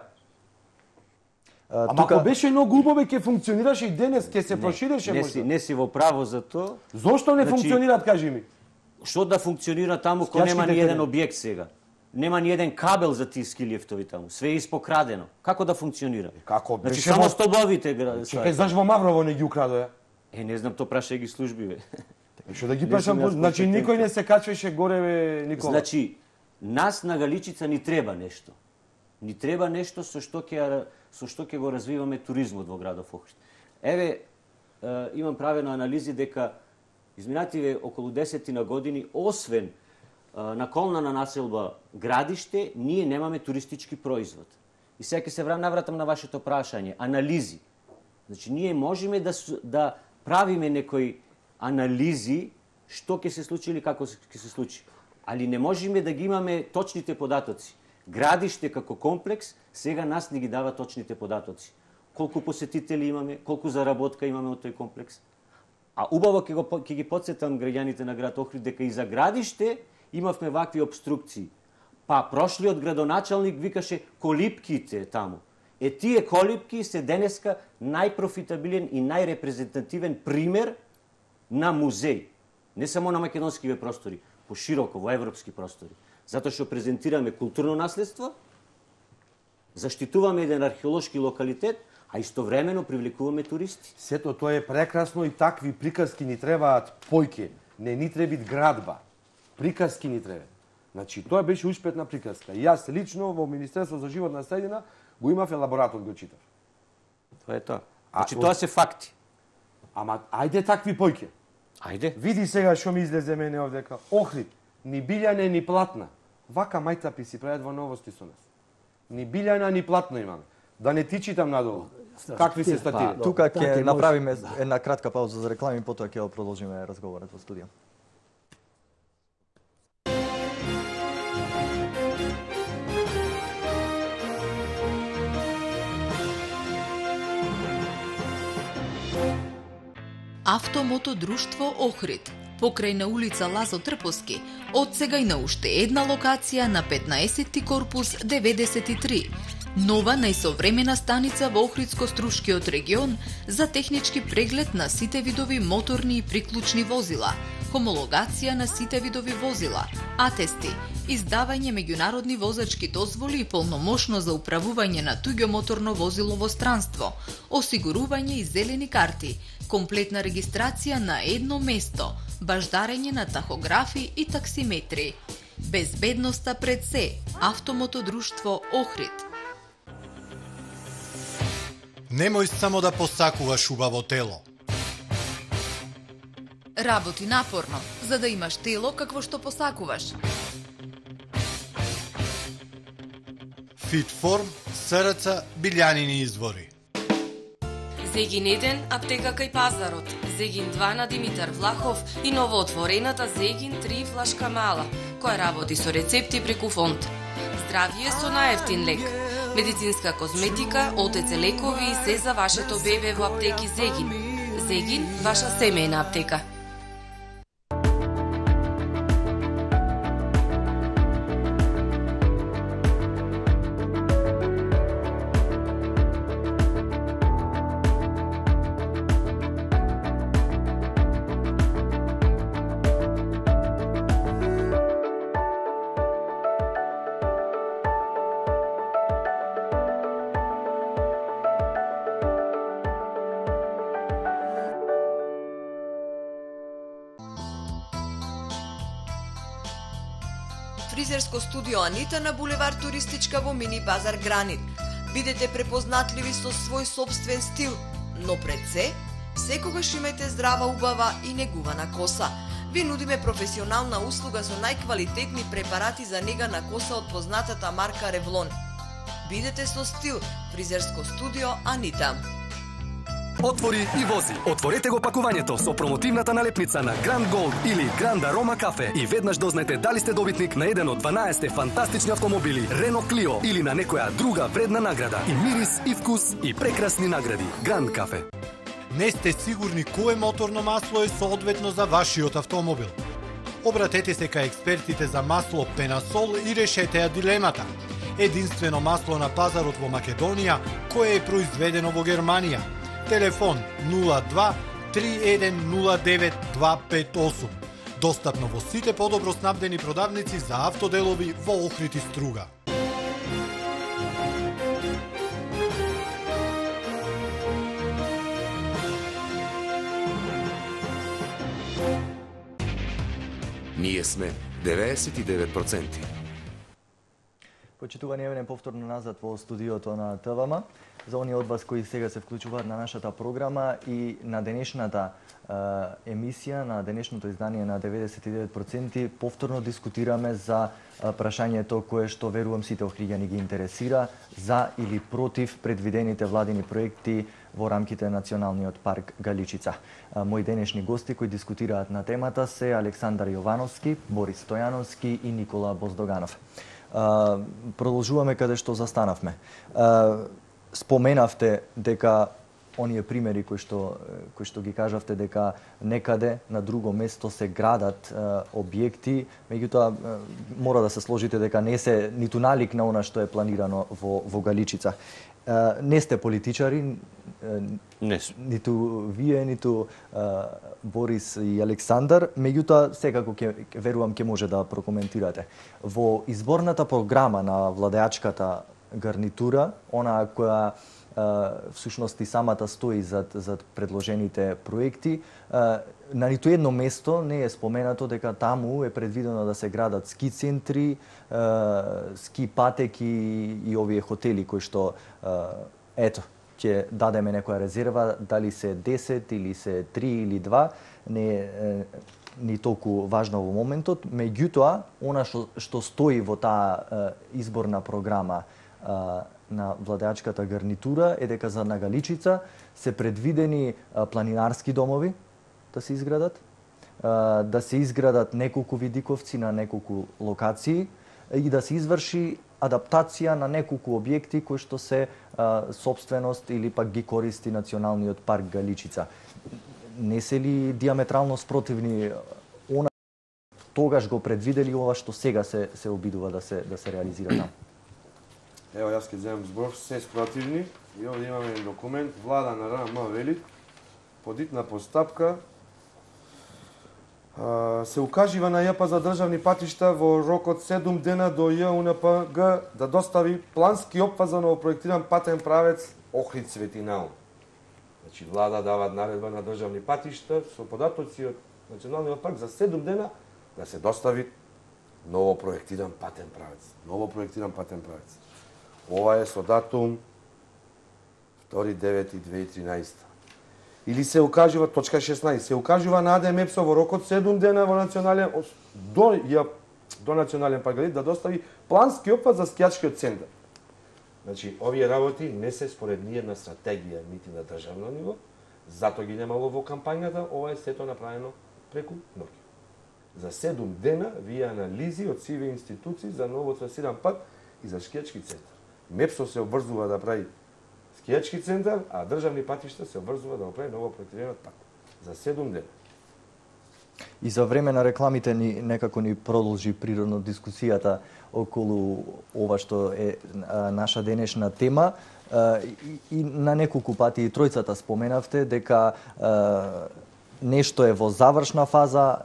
Ама ако беше многу убаво ќе функционираше и денес, ќе се проширеше можда. Не си во право за тоа. Зошто не Значи, функционираат, кажи ми? Што да функционира таму кога Скијачките нема ни еден терени. објект сега? Нема ни еден кабел за тие ски лифтови таму. Све е испокрадено. Како да функционира? Како Значи беше само во- столбовите Чекај, заш во Маврово не ги украдоја? Не знам, то прашај ги служби, бе. Што да ги Не прашам, сум јас значи компетентен. никој не се качваше горе, бе, Никола. Значи, нас на Галичица ни треба нешто. Ни треба нешто со што ќе го развиваме туризмот во градов Охрид. Еве, имам правено анализи дека изминативе околу 10 на години, освен наколнана населба градиште, ние немаме туристички производ. И сега ќе се навратам на вашето прашање. Анализи. Значи, ние можеме да правиме некои анализи што ќе се случи или како ќе се случи. Али не можеме да ги имаме точните податоци. Градиште како комплекс сега нас не ги дава точните податоци. Колку посетители имаме, колку заработка имаме од тој комплекс. А убаво ќе ги подсетам граѓаните на град Охрид дека и за градиште имавме вакви обструкции. Па прошлиот градоначалник викаше колипките таму. Тие колипки се денеска најпрофитабилен и најрепрезентативен пример на музеј. Не само на македонскиве простори, пошироко во европски простори. Затоа што презентираме културно наследство, заштитуваме еден археолошки локалитет, а истовремено привлекуваме туристи. Сето тоа е прекрасно и такви приказки ни требаат појке. Не ни треби градба. Приказки ни треба. Значи, тоа беше успетна приказка. И јас лично во Министерство за животна средина го имав елаборатот, го читав. Тоа е тоа. Значи, тоа се факти. Ама, ајде такви појке. Ајде. Види сега што ми излезе мене овдека. Охрид, ни билјана, ни платна. Вака мајцапи си прават во новости со нас. Ни билјана, ни платно имаме. Да не ти читам надолу. Какви се стативи? Тука ќе направиме една кратка пауза за реклами, потоа ќе продолжиме разговорот во студио. Автомото друштво Охрид, покрајна улица Лазо Трповски, од сега и на уште една локација на 15-ти корпус 93. Нова најсовремена станица во Охридско-Струшкиот регион за технички преглед на сите видови моторни и приклучни возила, хомологација на сите видови возила, атести, издавање меѓународни возачки дозволи и полномошно за управување на туѓо моторно возило во странство, осигурување и зелени карти, комплетна регистрација на едно место, баждарење на тахографи и таксиметри. Безбедноста пред се. Автомото друштво Охрид. Немој само да посакуваш убаво тело. Работи напорно, за да имаш тело какво што посакуваш. Фитформ, СРЦ, билјанини извори. Зегин 1, аптека кај пазарот. Зегин 2 на Димитар Влахов и новоотворената Зегин 3 флашка мала, која работи со рецепти преку фонд. Здравие со наевтин лек. Медицинска козметика, ОТЦ лекови и се за вашето бебе во аптеки Зегин. Зегин, ваша семејна аптека. Фризерско студио Анита на булевар Туристичка во мини базар Гранит. Бидете препознатливи со свој собствен стил, но пред се, секогаш имајте здрава, убава и негувана коса. Ви нудиме професионална услуга со најквалитетни препарати за нега на коса од познатата марка Ревлон. Бидете со стил. Фризерско студио Анита. Отвори и вози. Отворете го пакувањето со промотивната налепница на Grand Gold или Grand Aroma Cafe и веднаш дознаете дали сте добитник на еден од 12 фантастични автомобили Renault Clio или на некоја друга вредна награда. И мирис, и вкус, и прекрасни награди. Grand Cafe. Не сте сигурни кое моторно масло е соодветно за вашиот автомобил? Обратете се кај експертите за масло Пенасол и решете ја дилемата. Единствено масло на пазарот во Македонија кое е произведено во Германија. Телефон 02 3109 258. Достапно во сите подобро снабдени продавници за автоделови во Охрид и Струга. Ние сме 99%. Почитувани, еве повторно назад во студиото на ТВМ. За оние од вас кои сега се вклучуваат на нашата програма и на денешната емисија, на денешното издание на 99%, повторно дискутираме за прашањето кое што верувам сите охриѓани ги интересира, за или против предвидените владини проекти во рамките на Националниот парк Галичица. Мои денешни гости кои дискутираат на темата се Александар Јовановски, Борис Стојановски и Никола Боздоганов. Продолжуваме каде што застанавме. Споменавте дека оние примери кои што ги кажавте дека некаде на друго место се градат објекти, меѓутоа мора да се сложите дека не се ниту налик на она што е планирано во Галичица. Не сте политичари, ниту вие, ниту Борис и Александар, меѓутоа секако верувам ќе може да прокоментирате. Во изборната програма на владеачката гарнитура, она која всушност и самата стои зад предложените проекти. На ниту едно место не е споменато дека таму е предвидено да се градат ски центри, ски патеки и овие хотели кои што ето ќе дадеме некоја резерва, дали се 10 или се 3 или 2, не е ни толку важно во моментот, меѓутоа, она што стои во таа изборна програма на владеачката гарнитура е дека за Нагаличица се предвидени планинарски домови да се изградат, да се изградат неколку видиковци на неколку локации и да се изврши адаптација на неколку објекти кои што се собственост или пак ги користи Националниот парк Галичица. Не се ли диаметрално спротивни она тогаш го предвидели ова што сега се обидува да се реализира там? Ево, јас ќе земам збор, се спротивни и овде имаме еден документ, влада на РНМ вели, подитна постапка, се укажива на ЈП за државни патишта во рок од 7 дена до ЈУНПГ да достави плански опфат за новопроектиран патен правец Охрид Светинал. Значи, влада дава наредба на државни патишта со податоци од Националниот парк за 7 дена да се достави новопроектиран патен правец. Новопроектиран патен правец. Ова е со датум 2.9.2013. Или се укажува, точка 16, се укажува на АДМЕПСО во рок од 7 дена во национален, до Национален парк Галичица да достави плански опфат за скијачкиот центар. Значи, овие работи не се според ниједна стратегија, нити на државно ниво, зато ги немало во кампањата, ова е сето направено преку ноќ. За 7 дена вие анализи од сиве институции за ново трасиран пат и за скијачки центар. МЕПСО се обврзува да прави скијачки центар, а државни патишта се обврзува да го прави ново проектираниот пат. За 7 дена. И за време на рекламите некако ни продолжи природно дискусијата околу ова што е наша денешна тема. И на неколку пати и тројцата споменавте дека нешто е во завршна фаза,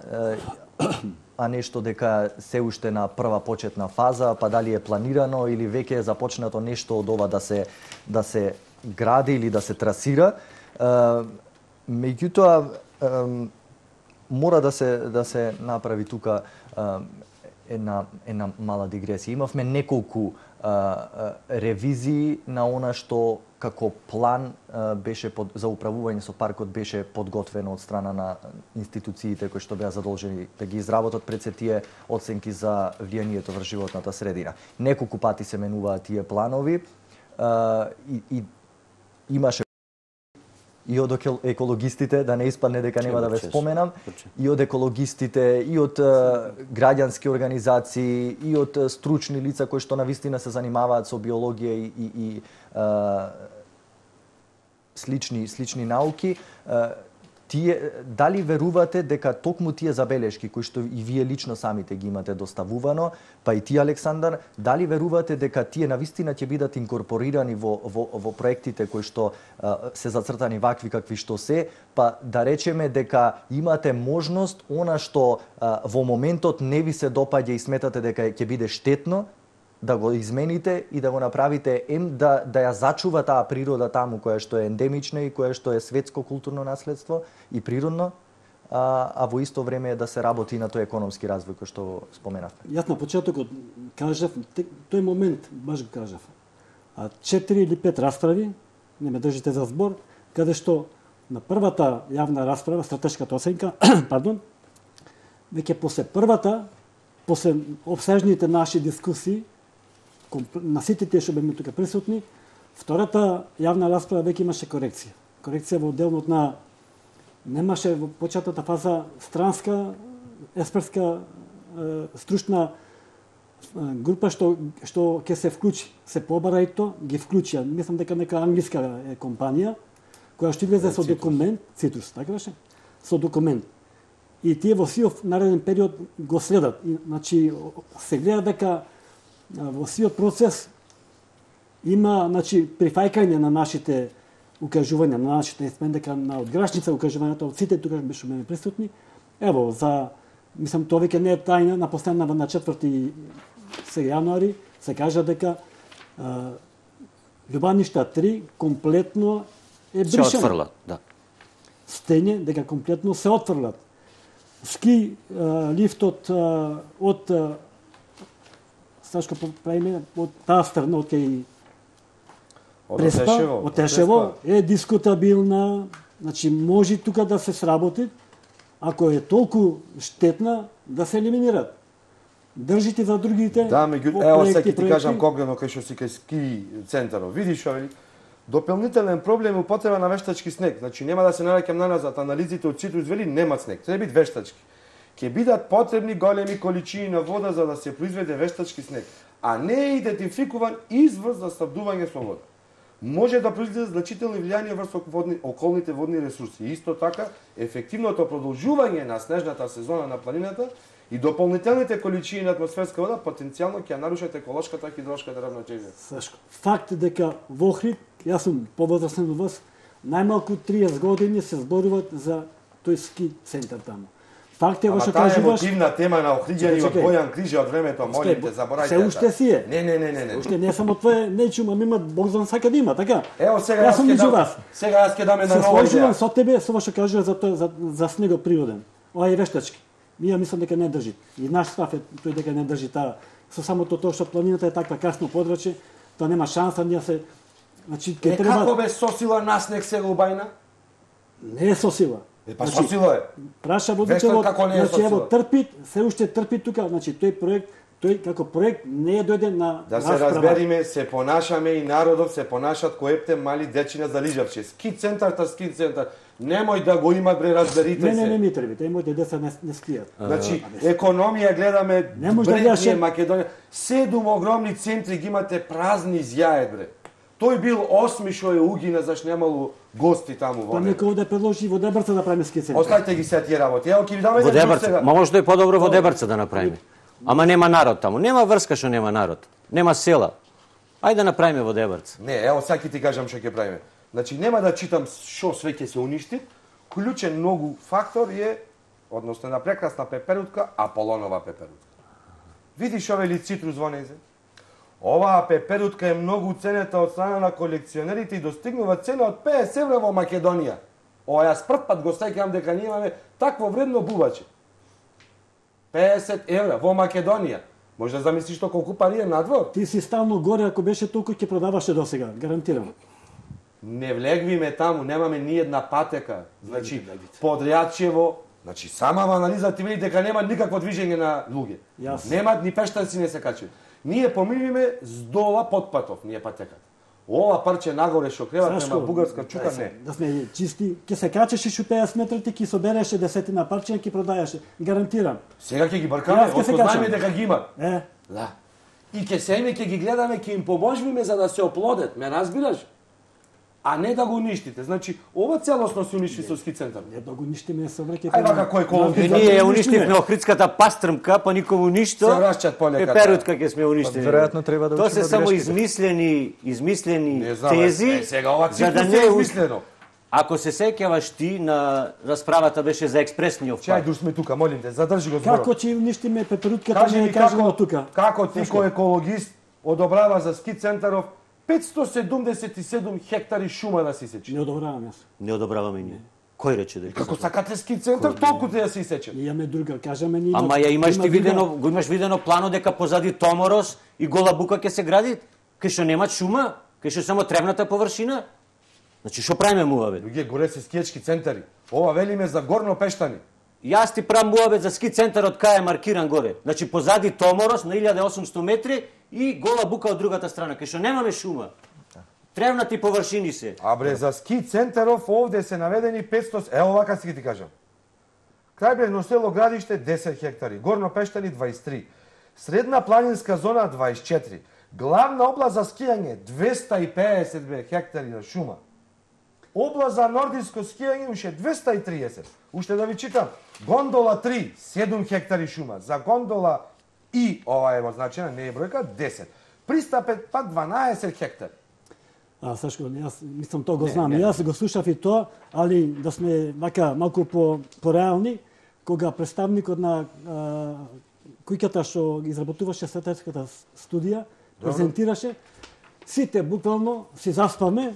а нешто дека се уште на прва почетна фаза, па дали е планирано или веќе е започнато нешто од ова да се гради или да се трасира. Меѓутоа, мора да се направи тука една мала дигресија. Имавме неколку ревизии на она што како план беше за управување со паркот беше подготвено од страна на институциите кои што беа задолжени да ги изработат пред се тие оценки за влијанието врз животната средина. Неколку пати се менуваат тие планови и имаше и од екологистите, да не испадне дека нема да ве споменам, и од екологистите, и од граѓански организации, и од стручни лица кои што навистина се занимаваат со биологија и слични науки. Дали верувате дека токму тие забелешки кои што и вие лично самите ги имате доставувано, па и ти, Александар, дали верувате дека тие навистина ќе бидат инкорпорирани во проектите кои што се зацртани вакви какви што се, па да речеме дека имате можност она што во моментот не ви се допаѓа и сметате дека ќе биде штетно, да го измените и да го направите да ја зачува таа природа таму која што е ендемична и која што е светско културно наследство и природно, а во исто време да се работи на тој економски развој кој што споменавте. Јас на почетокот кажав, тој момент баш го кажав. 4 или 5 расправи, не ме држите за збор, каде што на првата јавна расправа, стратешката оценка, пардон, веќе после обсежните наши дискусии, на сите тие што беме тука присутни, втората јавна расправа веќе имаше корекција. Корекција во делот на немаше во почетната фаза странска, експертска, стручна група што ќе се вклучи. Се побара и то, ги вклучија. Мислам дека нека англиска компанија која што излезе со документ, Citrus, така беше? Со документ. И тие во сиов нареден период го следат. Значи, се гледа дека во сиот процес има, значи, прифајкање на нашите укажувања, на нашите дека на одграшница укажувањата од сите тука беше ме присутни. Ево, мислам тоа веќе не е тајна, на последна на 4 јануари се кажа дека Љубаништа 3 комплетно е Се бришено. отфрлат, да. Стење дека комплетно се отфрлат. Ски лифтот од Сашко правиме од таа страна од кај Преспа, од Тешево е дискутабилна, значи може тука да се сработи, ако е толку штетна да се елиминират. Држите за другите. Да, ево сега ти кажам конкретно кај што си кај ски центарот. Видиш овие допълнителен проблем е употреба на вештачки снег. Значи нема да се нараќам наназад, анализите од Citrus вели нема снег, треба бит вештачки. Ќе бидат потребни големи количини на вода за да се произведе вештачки снег, а не е идентификуван извор за снабдување со вода. Може да произведе значителни влијанија врз околните водни ресурси. Исто така, ефективното продолжување на снежната сезона на планината и дополнителните количини на атмосферска вода потенцијално ќе нарушат еколошката и хидрошката равнотежа. Сашко, факт дека во Охрид, јас сум повозрастен од вас, најмалку 30 години се зборуваат за тој ски центар таму. Факт е во што кажуваш. Ама таа емотивна тема на Охриѓани од Бојан Крижа од времето, молим те, заборајте. Се уште си е. Не. Уште не само твое, не чума, има Богдан сака да има, така? Ево сега јас ќе дам една нова идеја. Се сложувам со тебе со што кажуваш за снегот природен. Ова е вештачки. Ја мислам дека не држи. И наш став е тој дека не држи таа. Со самото тоа што планината е таква красно подрачје, тоа нема шанса ние се значи ќе треба. Како бе со сила на снег сега убајна? Не е со сила. Па со сила е. Праша водителот, значи ево трпи, се уште трпи тука, значи тој проект, тој како проект не е дојден на да се разбериме, се понашаме и народов се понашат кој епте мали дечина за лижавче. Ски центар. Немој да го има бре, разберите се. Не ми требите, моите деца не скијат. Значи, економија гледаме, Бред, Македонија, 7 огромни центри ги имате празни изјаед, бре. Тој бил осми што е угина, заш немало гости таму во. Па некој да предложи во Дебрца да правиме ски центар. Оставите ги сега тие работи. Ево ќе ви дам еден пример сега. Може да е подобро во Дебрца да направиме. Ама нема народ таму. Нема врска што нема народ. Нема села. Ајде да направиме во Дебрца. Не, ево сега ќе ти кажам што ќе правиме. Значи нема да читам што све ќе се уништи. Клучен многу фактор е односно на прекрасна пеперутка, Аполонова пеперутка. Видиш ове ли Citrus во нејзе? Оваа пеперутка е многу ценета од страна на колекционерите и достигнува цена од 50 евра во Македонија. Ова јас прв пат го сеќавам дека ние имаме такво вредно бубаче. 50 евра во Македонија. Може да замислиш што колку пари е надвор? Ти си стално горе, ако беше толку ќе продаваше до сега, гарантирам. Не влегвиме таму, немаме ни една патека. Значи, Подрјачево, значи сама во анализа ти види дека нема никакво движење на луѓе. Нема ни пештанци не се качи. Ние поминуваме здола под патов, ние патеката. Ова парче нагоре што крева према бугарска чука не. Да сме чисти, ќе се качеше шу 50 метри, ќе собереше десетина парче и ќе продајаше, гарантирам. Сега ќе ги баркаме, откој знаеме дека ги има. Да. И ќе седиме, ќе ги гледаме, ќе им поможиме за да се оплодат, ме разбираш? А не да го уништите. Значи, ова целосно се уништи со ски центар. Не да го уништиме, се враќа. Ај вака кој екологија. Ние ја уништивме Охридската пастрмка, па никому ништо. Се враќаат полека. Пеперутка ќе сме уништени. Веројатно треба да тоа се само измислени тези. Сега ова за да не е измислено. Ако се сеќаваш ти на расправата беше за експресниот пат. Чај душ сме тука, молим те, задржи го зборот. Како ќе уништиме пеперутката, не е кажано тука. Како ти кој екологист одобрава за ски центаров 577 хектари шума да се исече? Не одобравам јас. Не одобраваме ние. Кој рече дека? Како сакате ски центар толку да се исече? Имаме друга, кажаме ние. Ама ја имаш ти видено, го имаш видено плано дека позади Томорос и Гола бука ќе се гради, кај што нема шума, кај што само тревната површина. Значи што правиме муавет? Луѓе, горе се скијачки центари. Ова велиме за Горно Пештани. Јас ти правам муавет за ски центарот кај е маркиран горе. Значи позади Томорос на 1800 метри и Гола бука од другата страна, кај што немаме шума. Тревнати површини се. А бре, за ски центаров овде се наведени 500... Ево вака си ги ти кажам. Крајбрежно село Градиште 10 хектари, Горно Пештани 23, Средна планинска зона 24, главна област за скијање 250 хектари на шума. Област за нордиско скијање уште 230. Уште да ви читам. Гондола 3, 7 хектари шума. За гондола и, ова е означена, не е бројка, 10. Пристап е па 12 хектари. Сашко, јас мислам тоа го знам. Јас го слушав и тоа, али да сме вака малку пореални, кога представникот на куќата што изработуваше статистичката студија презентираше, сите буквално си заспаме,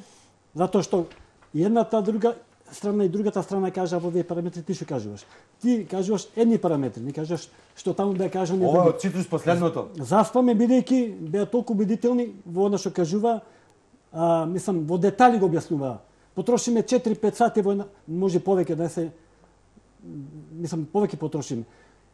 затоа што едната друга страна и другата страна кажа во овие параметри, ти што кажуваш. Ти кажуваш едни параметри, не кажеш што таму беа кажани. Ова од Цитрус последното. Заспаме бидејќи беа толку убедителни во она што кажува, мислам во детали го објаснува. Потрошиме 4-5 сати во една, може повеќе да се, мислам повеќе потрошиме.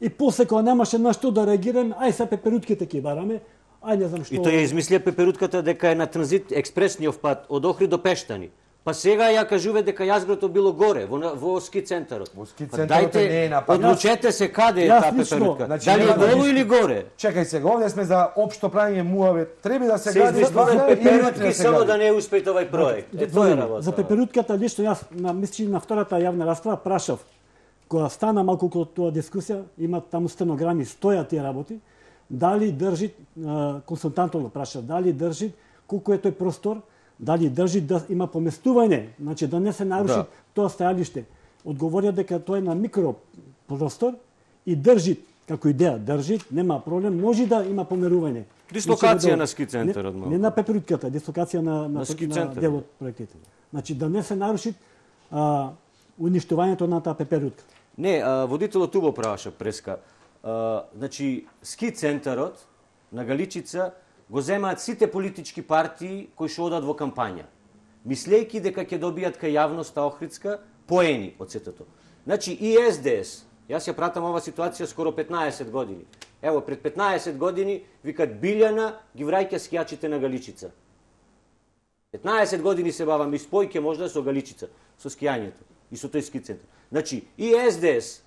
И после кога немаше на што да реагираме, ај се пеперутките ќе бараме, ај не знам што. И тој ја измислија пеперутката дека е на транзит експресниот пат од Охрид до Пештани. Па сега ја кажуве дека јазгрото било горе во ски центарот. Во ски центарот не е на пат. Одлучете се каде е таа пеперутка. Дали е долу или горе? Чекај сега, овде сме за општо правење муавет. Треба да се гради пеперутки само да не успее овој проект. Тоа е работа. За пеперутката лично јас мислам на втората јавна расправа прашав кога стана малку околу тоа дискусија, има таму стенограми, стојат тие работи, дали држи консултантот го праша, дали држи колку е тој простор, дали држи да има поместување, значи да не се наруши тоа стајалиште. Одговорија дека тоа е на микро простор и држи како идеја, држи, нема проблем, може да има померување. Дислокација на ски центарот, не на пеперутката, дислокација на дел од проектите. Значи да не се наруши уништувањето на таа пеперутка. Не, водителот тубо праша преска. Значи ски центарот на Галичица го земаат сите политички партии кои што одат во кампања, мислејќи дека ќе добијат кај јавноста охридска поени од сето тоа. Значи и СДС, јас ја пратам ова ситуација скоро 15 години. Ево, пред 15 години викат Билјана ги враќа скијачите на Галичица. 15 години се бавам и спојке можда со Галичица, со скијањето и со тој ски центар. Значи и СДС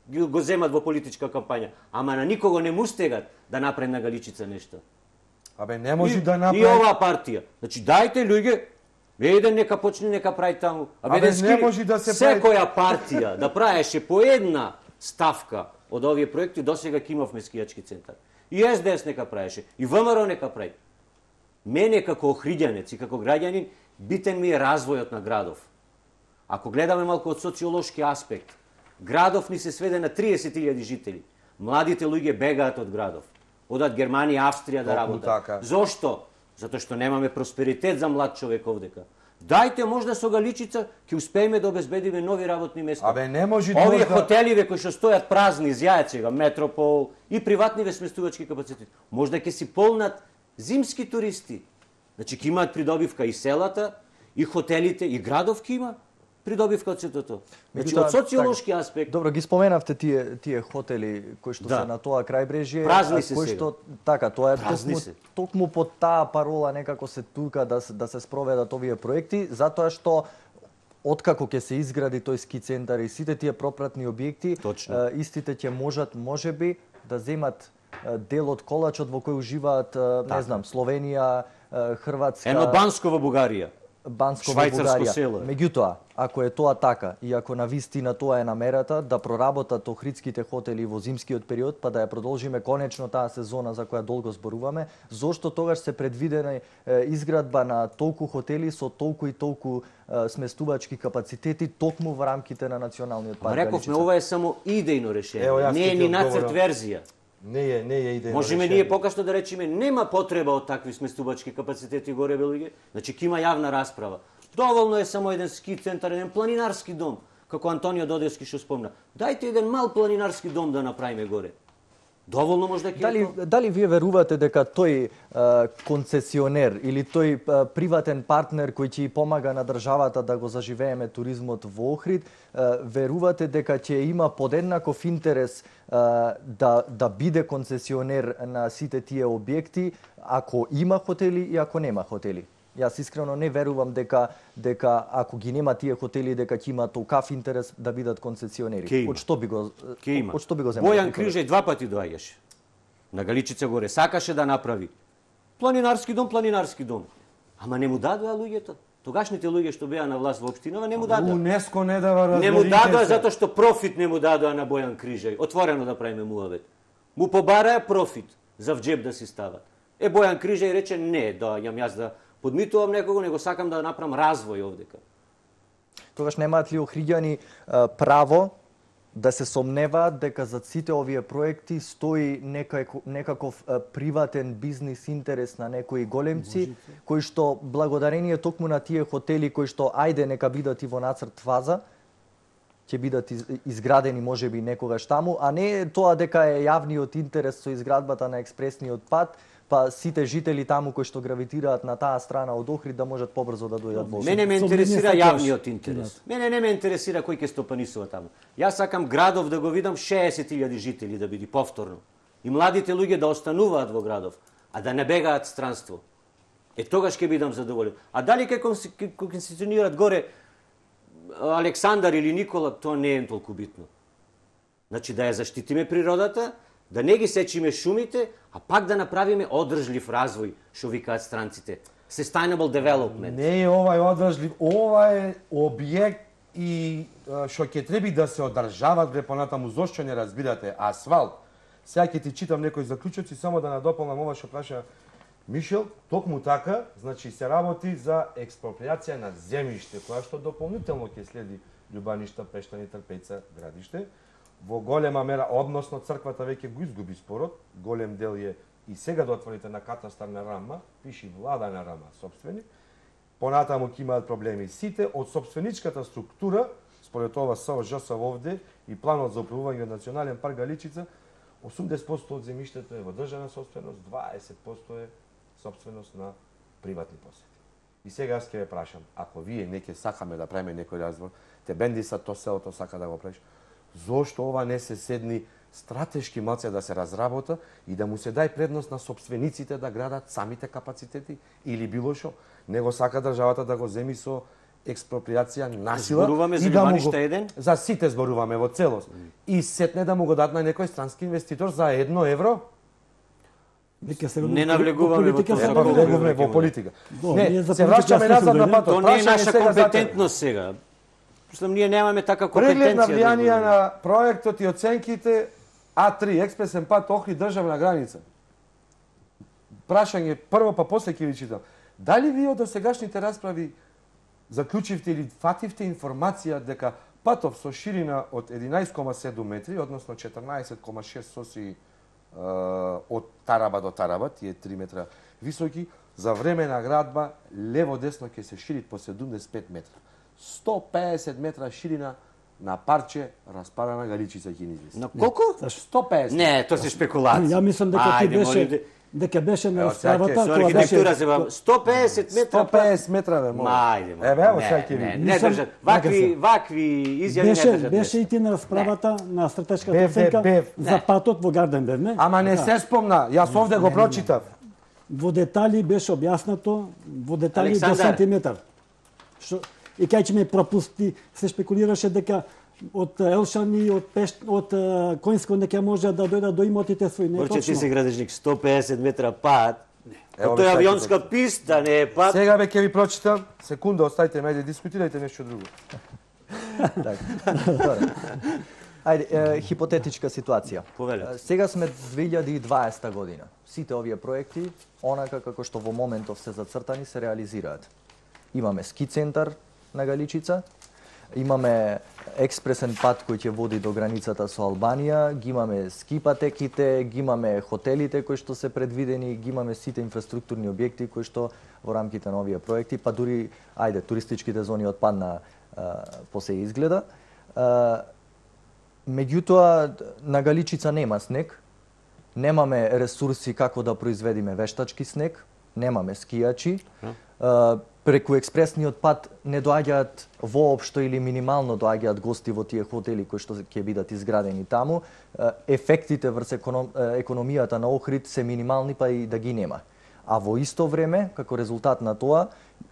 го земат во политичка кампања, ама на никого не му стегат да направи на Галичица нешто. Абе не може да направи. И оваа партија. Значи дајте луѓе, еден нека почне нека прави таму. Абе не може да се прави. Секоја партија да правеше по една ставка од овие проекти, досега ќе имавме скијачки центар. И СДС нека правеше, и ВМРО нека прави. Мене како охриѓанец и како граѓанин битен ми е развојот на градов. Ако гледаме малку од социолошки аспект, градов ни се сведе на 30.000 жители. Младите луѓе бегаат од градов. Одат Германија, Австрија да работат. Така. Зошто? Затоа што немаме просперитет за млад човек овдека. Дајте можда со Галичица ќе успееме да обезбедиме нови работни места. Абе не може овие хотеливе кои што стојат празни, изјајат сега, Метропол и приватниве сместувачки капацитети, можда ќе си полнат зимски туристи. Значи ќе имаат придобивка и селата, и хотелите, и градов ќе има придобивка од сето тоа. Значи од социолошки аспект. Добро, ги споменавте тие хотели кои што се на тоа крајбрежје, кои што така, тоа е токму под таа парола некако се тука да се спроведат овие проекти, затоа што откако ќе се изгради тој ски центар и сите тие пропратни објекти, истите ќе можат можеби да земат дел од колачот во кој уживаат, не знам, Словенија, Хрватска, Ено Банско во Бугарија. Банско во Бугарија. Меѓутоа, ако е тоа така и ако на вистина тоа е намерата да проработат охридските хотели во зимскиот период, па да ја продолжиме конечно таа сезона за која долго зборуваме, зошто тогаш се предвидена изградба на толку хотели со толку и толку сместувачки капацитети токму во рамките на националниот парк Галичица? Рековме, ова е само идејно решение, не е ни нацрт верзија. Не е идејно. Можеме ние покасно да речеме нема потреба од такви сместувачки капацитети горе бе луѓе, значи ќе има јавна расправа. Доволно е само еден ски центар, еден планинарски дом, како Антонио Додевски што спомна. Дајте еден мал планинарски дом да направиме горе. Доволно може да ќе Дали вие верувате дека тој концесионер или тој приватен партнер кој ќе помага на државата да го заживееме туризмот во Охрид, верувате дека ќе има подеднаков интерес да биде концесионер на сите тие објекти ако има хотели и ако нема хотели? Јас искрено не верувам дека ако ги нема тие хотели дека ќе има толкав интерес да бидат концесионери. Од што би го земал? Бојан Крижај 2 пати доаѓаше. На Галичица горе сакаше да направи планинарски дом. Ама не му дадоа луѓето. Тогашните луѓе што беа на власт во општинава не му дадоа. УНЕСКО не дава размерите. Не му дадоа затоа што профит не му дадоа на Бојан Крижај. Отворено да правиме муавет. Му побараа профит за в джеб да си стават. Бојан Крижај рече не, доаѓам јас да подмитувам некого, него сакам да направам развој овдека. Тогаш немаат ли охриѓани право да се сомневаат дека зад сите овие проекти стои некаков приватен бизнис интерес на некои големци, кои што благодарение токму на тие хотели кои што ајде нека бидат и во нацрт фаза, ќе бидат изградени можеби некогаш таму, а не тоа дека е јавниот интерес со изградбата на експресниот пат, па сите жители таму кои што гравитираат на таа страна од Охрид да можат побрзо да дојдат во Охрид. Мене ме интересира јавниот интерес. Мене не ме интересира кој ќе стопанисува таму. Јас сакам градов да го видам 60.000 жители да биде повторно. И младите луѓе да остануваат во градов, а да не бегаат странство. Тогаш ќе бидам задоволен. А дали ќе концесионираат горе Александар или Никола, тоа не е толку битно. Значи да ја заштитиме природата, да не ги сечиме шумите, а пак да направиме одржлив развој, што викаат странците. Sustainable development. Не е ова одржлив, ова е објект и што ќе треба да се одржават бре понатаму, зошто не разбирате асфалт. Сега ќе ти читам некои заклучоци, само да надополнам ова што праша Мишел, токму така, значи се работи за експроприација на земјиште, која што дополнително ќе следи Љубаништа, Пештани, Трпејца, Градиште. Во голема мера, односно црквата веќе го изгуби спорот, голем дел е и сега да отворите на катастар на Рама, пиши влада на Рама, собствени, понатаму ќе имаат проблеми. Сите од собственичката структура, според ова СОЖС овде и планот за управување од Национален парк Галичица, 80% од земјиштето е во државна собственост, 20% е собственост на приватни посети. И сега аз ќе ве прашам, ако вие не ќе сакаме да правиме некој развор, те бендисат то селото сака да го правиш, зошто ова не се седни стратешки малце да се разработа и да му се дај предност на собствениците да градат самите капацитети или било што, него сака државата да го земи со експроприација насила. Зборуваме за Љубаништа 1? За сите зборуваме во целост. И сетне да му го дадат на некој странски инвеститор за 1 евро. Не навлегуваме во тоа. Навлегуваме во политика. Не, се враќаме назад на патот. Тоа не е наша компетентност сега. Мислам, ние немаме така компетенција. Преглед на влијание на проектот и оценките А3, експресен пат Охрид државна граница. Прашање прво, па после ќе ви читам. Дали вие од досегашните расправи заклучивте или фативте информација дека патов со ширина од 11,7 метри, односно 14,6 соси од тараба до тараба, тие 3 метра високи, за време на градба лево-десно ќе се шири по 75 метра. 150 метра ширина на парче распарана Галичица ќе ни излезе. На колку? 150. Не, тоа се спекулации. Ја мислам дека беше на расправата, со архитектура се 150 метра. 150 метра бе, Мајде. Еве, ево сега ќе ви. Не држат. Вакви изјави не држат. Беше и ти на расправата на стратешката оценка за патот во Гарденберг, не? Ама не се спомна, јас овде го прочитав. Во детали беше објаснато, во детали до сантиметар. И кај че ме пропусти, се спекулираше дека од Елшани, од Којнско нека може да дојдат до имотите своји. Не точно. Ти се градежник 150 метра пат. Тоа е авионска писта, не е пат. Сега бе ќе ви прочитам. Секунда, оставите ме да дискутирајте нешто друго. Ајде, хипотетичка ситуација. Повелете. Сега сме 2020 година. Сите овие проекти, онака како што во моментов се зацртани, се реализираат. Имаме ски центар на Галичица, имаме експресен пат кој ќе води до границата со Албанија, ги имаме ски патеките, ги имаме хотелите кои што се предвидени, ги имаме сите инфраструктурни објекти кои што во рамките на овие проекти, па дури, ајде, туристичките зони отпадна по се изгледа. Меѓутоа, на Галичица нема снег, немаме ресурси како да произведиме вештачки снег, немаме скијачи, преку експресниот пат не доаѓаат воопшто или минимално доаѓаат гости во тие хотели кои што ќе бидат изградени таму. Ефектите врз економијата на Охрид се минимални, па и да ги нема. А во исто време, како резултат на тоа,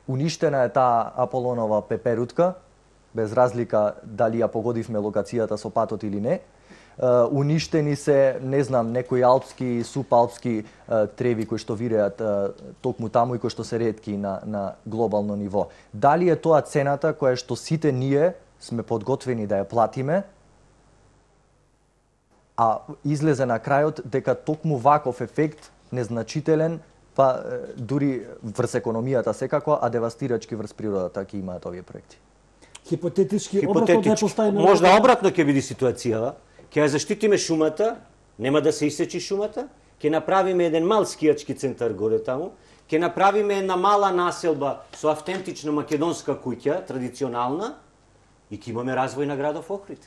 уништена е таа Аполонова пеперутка, без разлика дали ја погодивме локацијата со патот или не. Уништени се, не знам, некои алпски, супалпски треви кои што виреат токму таму и кои што се ретки на глобално ниво. Дали е тоа цената која што сите ние сме подготвени да ја платиме, а излезе на крајот дека токму ваков ефект незначителен, па дури врз економијата секако, а девастирачки врз природата ќе имаат овие проекти. Хипотетички обратно да ја поставиме. Можда обратно ќе биде ситуацијава. Ќе ја заштитиме шумата, нема да се исечи шумата, ќе направиме еден мал скијачки центар горе таму, ќе направиме една мала населба со автентична македонска куќа, традиционална, и ќе имаме развој на градов Охрид.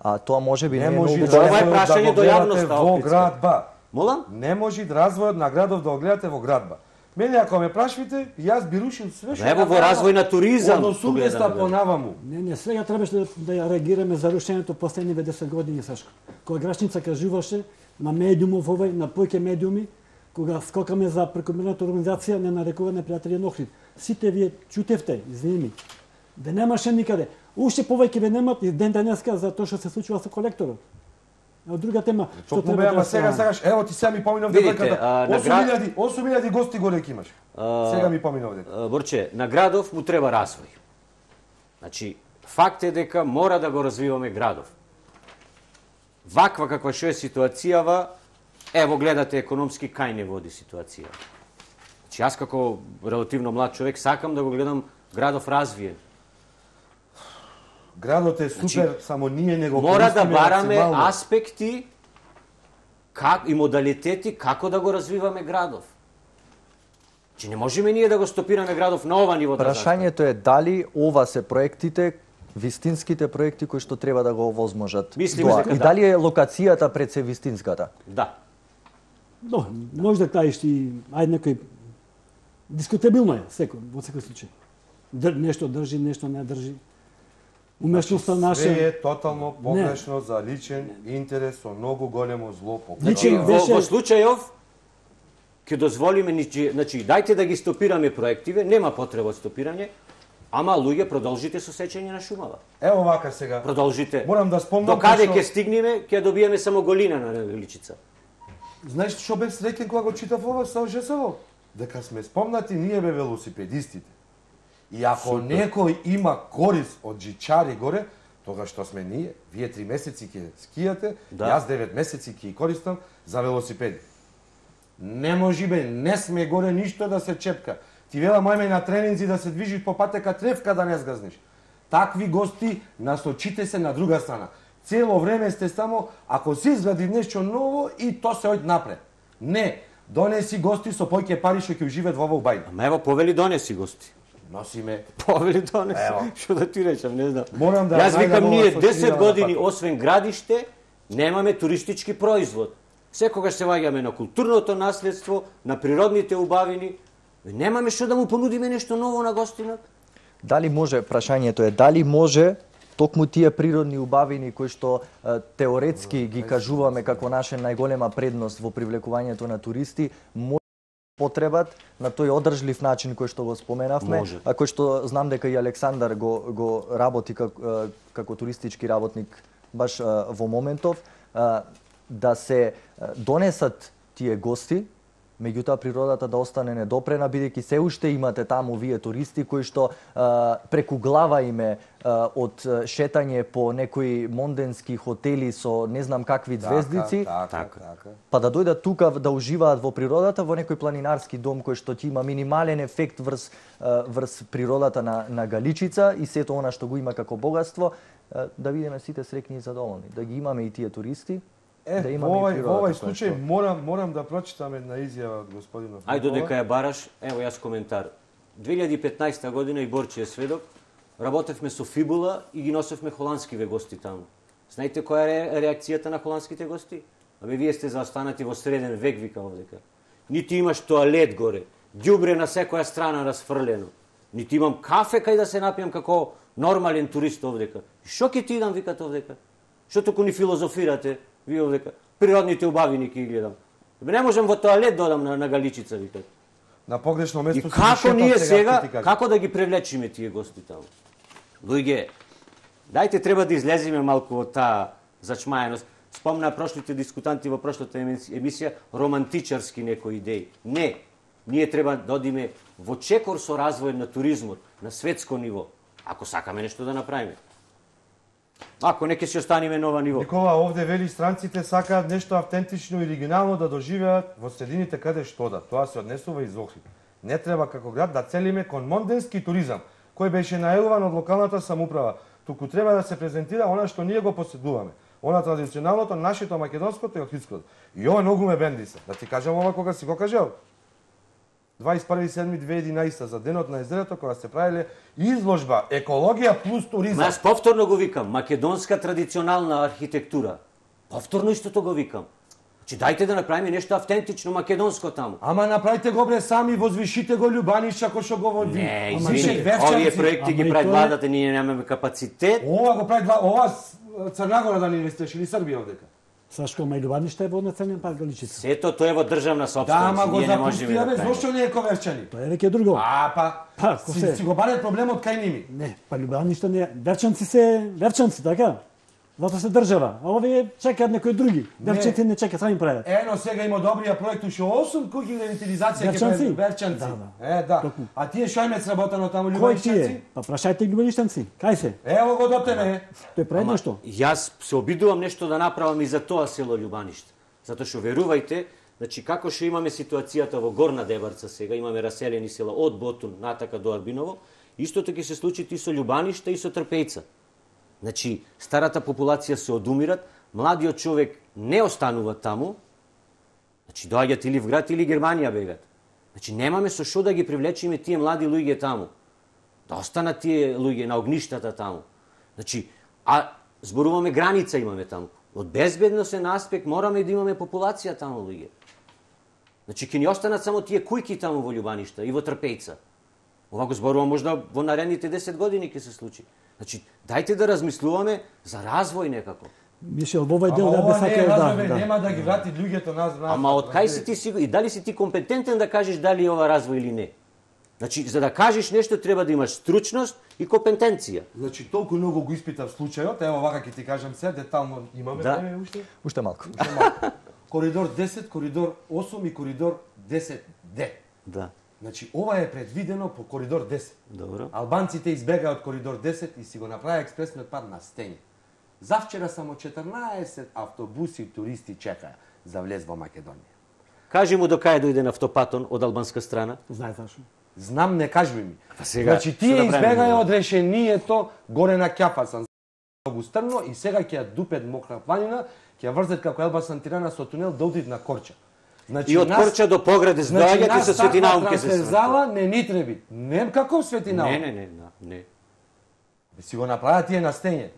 А тоа може би не е може многу Ова е развојот прашање да го до гледате јавноста, во Охридска. градба. Молам? Не може развојот на градов да го гледате во градба. Мене ако ме прашвите, јас би рушил све што Ево во развој на туризам. Од 80 по наваму. Не, сега требаше да ја реагираме за рушењето последниве 10 години, Сашко. Кога Грачница кажуваше на медиумов овој, на поќе медиуми, кога скокаме за прекомерната организација, не нарекуване пријатели на Охрид. Сите вие чутевте, извини, да немаше никаде. Уште повеќе ве немат и ден денеска за тоа што се случува со колекторот. Од друга тема, што треба да сега сакаш, ево ти сега ми поминав дека 8000 гости горе ќе имаш. Сега ми поминав дека. Борче, на градов му треба развој. Значи, факт е дека мора да го развиваме градов. Ваква каква што е ситуацијава, ево гледате економски кај не води ситуација. Значи, јас како релативно млад човек сакам да го гледам градов развиен. Градот е супер, само ние не го мора да користиме бараме максимално. аспекти и модалитети како да го развиваме градов. Че не можеме ние да го стопираме градов на ова ниво. Прашањето е дали ова се проектите, вистинските проекти кои што треба да го овозможат. Мислиме дека И да. дали е локацијата пред се вистинската? Да. Но, може да таиш и ајде некој дискутабилно е во секој случај. Нешто држи, нешто не држи. Умешноста наша Све е тотално погрешно за личен интерес со многу големо зло по Личен беше... Во случајов ќе дозволиме, значи дајте да ги стопираме проективе, нема потреба од стопирање, ама луѓе продолжите со сечење на шумава. Ево вака сега. Продолжите. Морам да спомнам До каде што- ќе стигнеме, ќе добиеме само голина на Величица. Знаеш што бев среќен кога го читав ова со ЖСВ? Дека сме спомнати ние бе велосипедистите. И ако некој има корис од жичари горе, тогаш што сме ние, вие 3 месеци ќе скијате, Да. јас 9 месеци ќе користам за велосипеди. Не може бе, не сме горе ништо да се чепка. Ти вела мајме на тренинзи да се движиш по патека тревка да не сгазниш. Такви гости насочите се на друга страна. Цело време сте само, ако си изгради нешто ново и то се ојд напред. Не, донеси гости со поќе пари што ќе уживеат во овој бајд. Ама ево повели донеси гости. Носиме. Повели донеси. Ево. Што да ти речам, не знам. Морам да Јас викам најдам ние ова со 10 ширина години на патот. освен градиште немаме туристички производ. Секогаш се ваѓаме на културното наследство, на природните убавини. Немаме што да му понудиме нешто ново на гостинот. Дали може, прашањето е, дали може токму тие природни убавини кои што теоретски ги кажуваме како наша најголема предност во привлекувањето на туристи, може потребат на тој одржлив начин кој што го споменавме, Може. а кој што знам дека и Александар го работи како туристички работник баш во моментов, да се донесат тие гости, меѓутоа природата да остане недопрена, бидејќи се уште имате таму вие туристи кои што преку глава име од шетање по некои монденски хотели со не знам какви звездици, Така. па да дојдат тука да уживаат во природата во некој планинарски дом кој што ќе има минимален ефект врз природата на Галичица и сето она што го има како богатство, да видиме сите среќни и задоволни, да ги имаме и тие туристи. Да Во имаме и овој природата случај која морам да прочитам една изјава од господинов. Ајде додека ја бараш, ево јас коментар. 2015 година и Борче е сведок, работевме со Фибула и ги носевме холандскиве гости таму. Знаете која е реакцијата на холандските гости? Абе вие сте заостанати во среден век, вика овдека. Нити имаш тоалет горе, ѓубре на секоја страна расфрлено. Нити имам кафе кај да се напијам како нормален турист овдека. Што ќе ти идам, викат овдека? Што туку ни филозофирате? Вие овдека, природните убавини ќе ги гледам. Не можам во тоалет додам на Галичица, викат. На погрешно И место како ние сега, како да ги привлечиме тие гости таму? Луѓе, дајте треба да излеземе малку од таа зачмаеност. Спомна прошлите дискутанти во прошлата емисија романтичарски некои идеи. Не, ние треба да одиме во чекор со развој на туризмот на светско ниво, ако сакаме нешто да направиме. Ако не ќе си останеме нова ниво. Никола, овде вели странците сакаат нешто автентично и оригинално да доживеат во средините каде што да. Тоа се однесува и за Охрид. Не треба како град да целиме кон монденски туризам, кој беше наелуван од локалната самоуправа, туку треба да се презентира она што ние го поседуваме. Она традиционалното, нашето македонското и охридското. И ова многу ме бенди се. Да ти кажам ова кога си го кажал. 21.7.2011 за денот на езерото, кога се правиле изложба екологија плюс туризам. Јас повторно го викам, македонска традиционална архитектура. Повторно истото го викам. Значи дајте да направиме нешто автентично македонско таму. Ама направите го бре сами, возвишите го Љубаништа кој што го води. Не, овие проекти ги прави владата, ние немаме капацитет. Ова го прави ова Црнагора да не инвестираш или Србија овдека. Сашко, ма и Љубаништа е во национален парк Галичица. Сето тоа е во државна Да, сопственост. ама го ние не можеме запустија, да правиме. зошто не е коверчани? Тоа е веќе друго. Па, си го баре проблемот кај ними. Не, па Љубаништа не, верчанци се верчанци, така? Зато се држава. А овие чекаат некои други. Верчанци не чекаат, сами прават. Ено сега има добрија проект уште 8 куќи ревитализација ќе прават верчанци. Да. А тие шајмец работано таму Љубанишчанци? Па прашајте Љубанишчанци. Кај се? Ево го до тебе. Тој прави нешто. Јас се обидувам нешто да направам и за тоа село Љубаниште. Затоа што верувајте, значи како што имаме ситуацијата во Горна Дебарца сега, имаме раселени села од Ботун натака до Арбиново, истото ќе се случи и со Љубаниште и со Трпејца. Значи, старата популација се одумират, младиот човек не останува таму, значи доаѓаат или в град или Германија бегат. Значи немаме со што да ги привлечиме тие млади луѓе таму. Да останат тие луѓе на огништата таму. Значи, а зборуваме граница имаме таму. Од безбедносен аспект мораме да имаме популација таму луѓе. Значи ќе ни останат само тие кујки таму во Љубаништа и во Трпејца. Ова го зборувам можда во наредните 10 години ќе се случи. Значи, дајте да размислуваме за развој некако. Мишел, во овој дел да би сакал да. Нема да ги врати луѓето назад. Ама од кај си ти сигурен и дали си ти компетентен да кажеш дали е ова развој или не? Значи, за да кажеш нешто треба да имаш стручност и компетенција. Значи, толку многу го испитав случајот, ево вака ќе ти кажам се, детално имаме време уште? Уште малку. Коридор 10, коридор 8 и коридор 10D. Да. Значи, ова е предвидено по коридор 10. Добро. Албанците избегаа од коридор 10 и си го направи експресниот пат на Стење. Завчера само 14 автобуси туристи чекаа за влез во Македонија. Кажи му до кај дојде автопатон од албанска страна. Знаеш зашо? Знам, не кажи ми. Па сега, значи, тие избегаа од решението горе на Ќапасан. Многу стрмно и сега ќе ја дупет Мокра планина, ќе ја врзет како Елбасан Тирана со тунел да одит на Корча. Значи, и од Корча до Поградец доаѓате и со Свети Наум ќе се трансферзала не ни треби. Не каков Свети Наум. Не. Си го направат тие на Стење.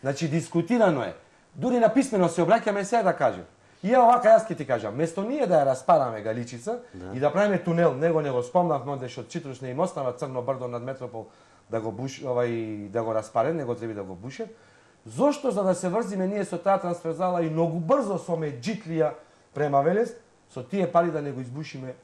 Значи, дискутирано е. Дури на писмено се обраќаме сега да кажем. И овака јас ќе ти кажам, место ние да ја распараме Галичица и да правиме тунел, него не го спомнавме одеш од Читруш не им остава Црно брдо над Метропол да го буш, да го распаре, него треба да го буше. Зошто за да се врзиме ние со таа трансферзала и многу брзо со Меджитлија према Велес, со тие пари да не го избушиме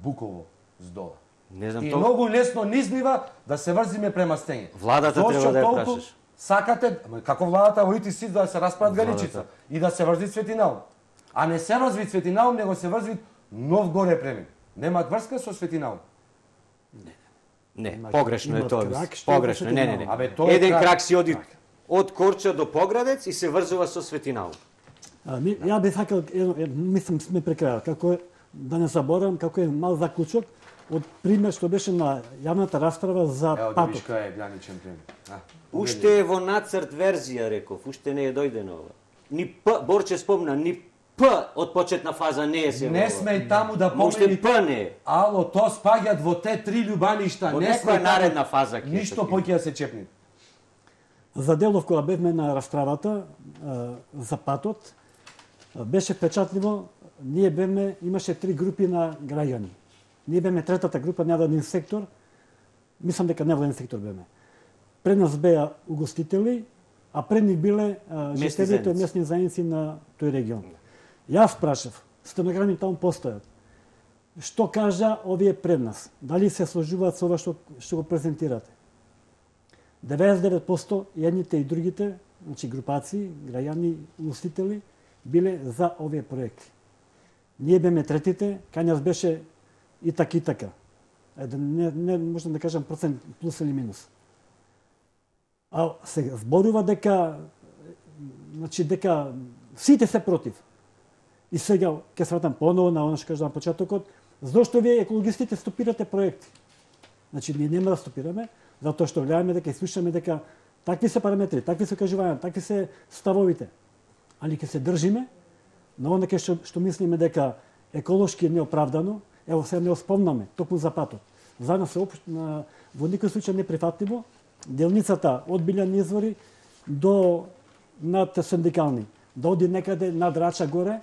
Буково здола. Не знам, и многу лесно низбива да се врзиме према Стење. Владата треба да ја прашаш. Сакате, како владата во ити сит да се распрат Галичица и да се врзи Свети Наум. А не се врзи Свети Наум, него се врзи Нов горе Премин. Немаат врска со Свети Наум. Не, погрешно е тоа. Погрешно, не. Еден крак си оди од Корча до Поградец и се врзува со Свети Наум. Ја би сакал, мислам сме прекрај, како да не заборам, како е мал заклучок од пример што беше на јавната расправа за патот. Ево, вишка е граничен пример. Уште е во нацрт верзија, реков, уште не е дојдено ова. Ни П, Борче спомна, ни П од почетна фаза не е се. Не сме и таму да помени. Уште П не е. Ало, то спаѓат во те три Љубаништа. Не сме наредна фаза. Ништо поќе да се чепни. За делов кога бевме на расправата за патот, беше впечатливо, ние бевме, имаше три групи на граѓани. Ние беме третата група, невладен сектор, мислам дека невладен сектор беме. Пред нас беа угостители, а пред них биле жителите местни заедници на тој регион. Јас прашав, стенограми таму постојат. Што кажа овие пред нас? Дали се сложуваат со ова што го презентирате? 99% едните и другите, значи групации, граѓани, угостители, биле за овие проекти. Ние беме третите, кај нас беше и така. Не можам да кажам процент плюс или минус. А се зборува дека сите се против. И сега ќе се вратам поново на она што кажа на почетокот, зошто вие екологистите стопирате проекти? Значи ние нема да стопираме, Затоа што гледаме дека и слушаме дека такви се параметри, такви се кажувања, такви се ставовите. Али ќе се држиме на оно што мислиме дека еколошки е неоправдано, ево се не спомнаме, токму за патот. За нас во никој случај неприфатливо делницата од Билјани извори до над синдикални, да оди некаде над Рача горе.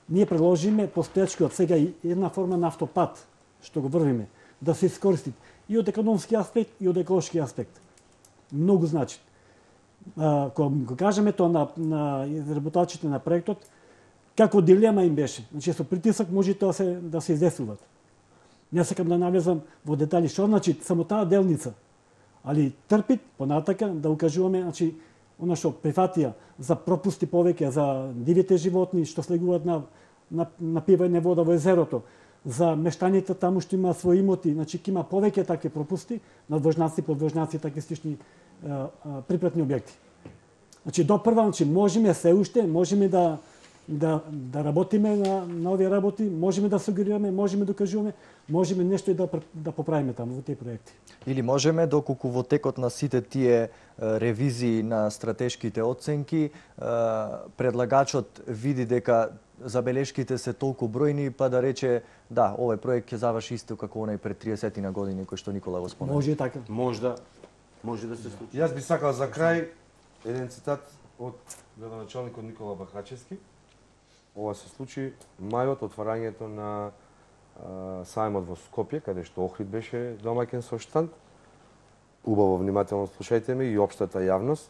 Ние предложиме постоечкиот сега и една форма на автопат што го врвиме, да се искористи и од економски аспект и од еколошки аспект. Многу значи. Кога го кажеме тоа на изработвачите на проектот, како дилема им беше. Значи со притисок може тоа да се издесуваат. Не сакам да навлезам во детали што значи само таа делница. Али трпит понатака да укажуваме, значи она што прифатија за пропусти повеќе за дивите животни што слегуваат на пивање вода во езерото, за мештаните таму што има своји имоти, значи ќе има повеќе такви пропусти на двожнаци, подвожнаци, такви слични припратни објекти. Значи до прва, значи можеме се уште, можеме да работиме на овие работи, можеме да сугерираме, можеме да кажуваме, можеме нешто и да поправиме таму во тие проекти. Или можеме, доколку во текот на сите тие ревизии на стратешките оценки, предлагачот види дека забелешките се толку бројни, па да рече, да, овој проект ќе заврши исто како онај пред 30 на години, кој што Никола го спомена. Може и така. Може да се случи. Јас би сакал за крај еден цитат од градоначалникот Никола Бахачевски. Ова се случи мајот, отварањето на сајмот во Скопје, каде што Охрид беше домаќин со штанд. Убаво внимателно слушајте ме и општата јавност.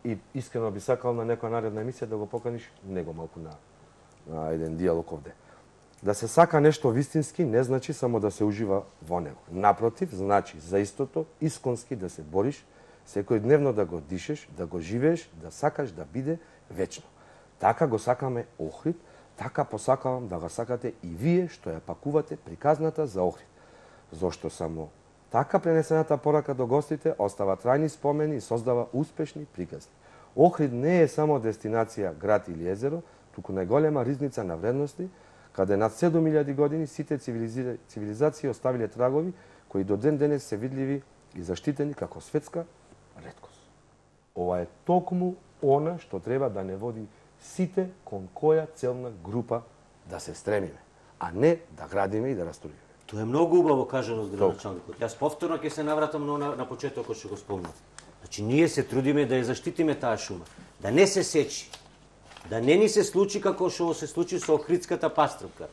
И искрено би сакал на некоја наредна емисија да го поканиш него малку на еден диалог овде. Да се сака нешто вистински не значи само да се ужива во него. Напротив, значи за истото исконски да се бориш, секој дневно да го дишеш, да го живееш, да сакаш да биде вечно. Така го сакаме Охрид, така посакавам да го сакате и вие што ја пакувате приказната за Охрид. Зошто само така пренесената порака до гостите остава трајни спомени и создава успешни приказни. Охрид не е само дестинација, град или езеро, туку најголема ризница на вредности, каде над 7000 години сите цивилизации оставиле трагови кои до ден денес се видливи и заштитени како светска реткост. Ова е токму она што треба да не води сите кон која целна група да се стремиме, а не да градиме и да растуриме. Тоа е многу убаво кажано од градоначалникот. Јас повторно ќе се навратам на почетокот што го спомнав. Значи ние се трудиме да ја заштитиме таа шума, да не се сечи, да не ни се случи како што се случи со Охридската пастрмка.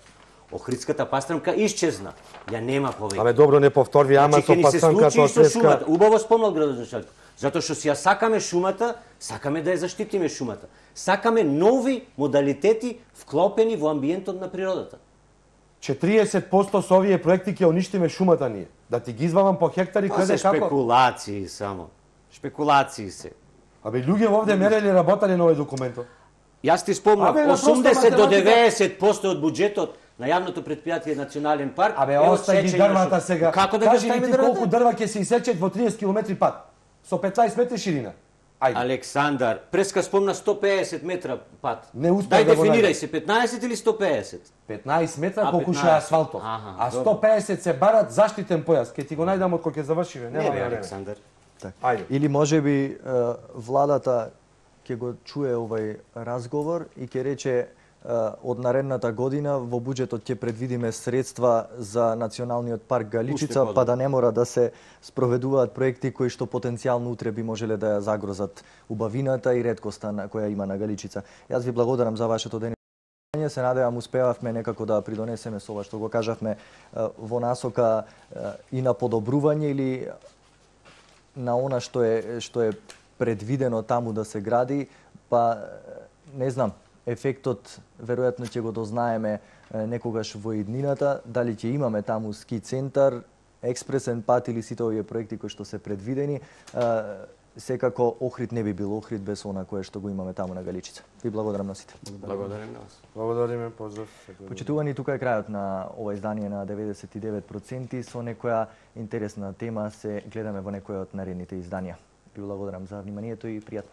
Охридската пастрмка исчезна, ја нема повеќе. Абе добро, не повторви, ама со пастрмката со шумата. Убаво спомнал градоначалникот. Затоа што си ја сакаме шумата, сакаме да ја заштитиме шумата. Сакаме нови модалитети вклопени во амбиентот на природата. 40% со овие проекти ќе уништиме шумата ние. Да ти ги извадам по хектари каде како? Спекулации само. Шпекулации се. Абе луѓе овде мерели работале на овој документот. Јас ти спомнав, 80 до 90% од буџетот на јавното предпријатие Национален парк е остави дрвата сега. Како да кажи ги ми колку дрва ќе се исечат во 30 км пат со 15 метри ширина. Ајде. Александар, преска спомна 150 метра пат. Не успеа Дај да го дефинирај се 15 или 150? 15 метра колку што е асфалтов. А 150 се барат заштитен појас. Ке ти го најдам од кој ќе завршиме. Не, Александар. Ајде. Или можеби владата ќе го чуе овој разговор и ќе рече од наредната година во буџетот ќе предвидиме средства за Националниот парк Галичица, па да не мора да се спроведуваат проекти кои што потенцијално утре би можеле да ја загрозат убавината и реткоста на која има на Галичица. Јас ви благодарам за вашето денење. Се надевам успевавме некако да придонесеме со ова што го кажавме во насока и на подобрување или на она што е предвидено таму да се гради, па не знам, ефектот веројатно ќе го дознаеме некогаш во иднината, дали ќе имаме таму ски центар, експресен пат или сите овие проекти кои што се предвидени. Секако Охрид не би бил Охрид без она кое што го имаме таму на Галичица. Ви благодарам на сите. Благодарам на вас. Благодариме, поздрав. Почитувани, тука е крајот на ова издание на 99% со некоја интересна тема. Се гледаме во некоја од наредните изданија. Ви благодарам за вниманието и пријатно.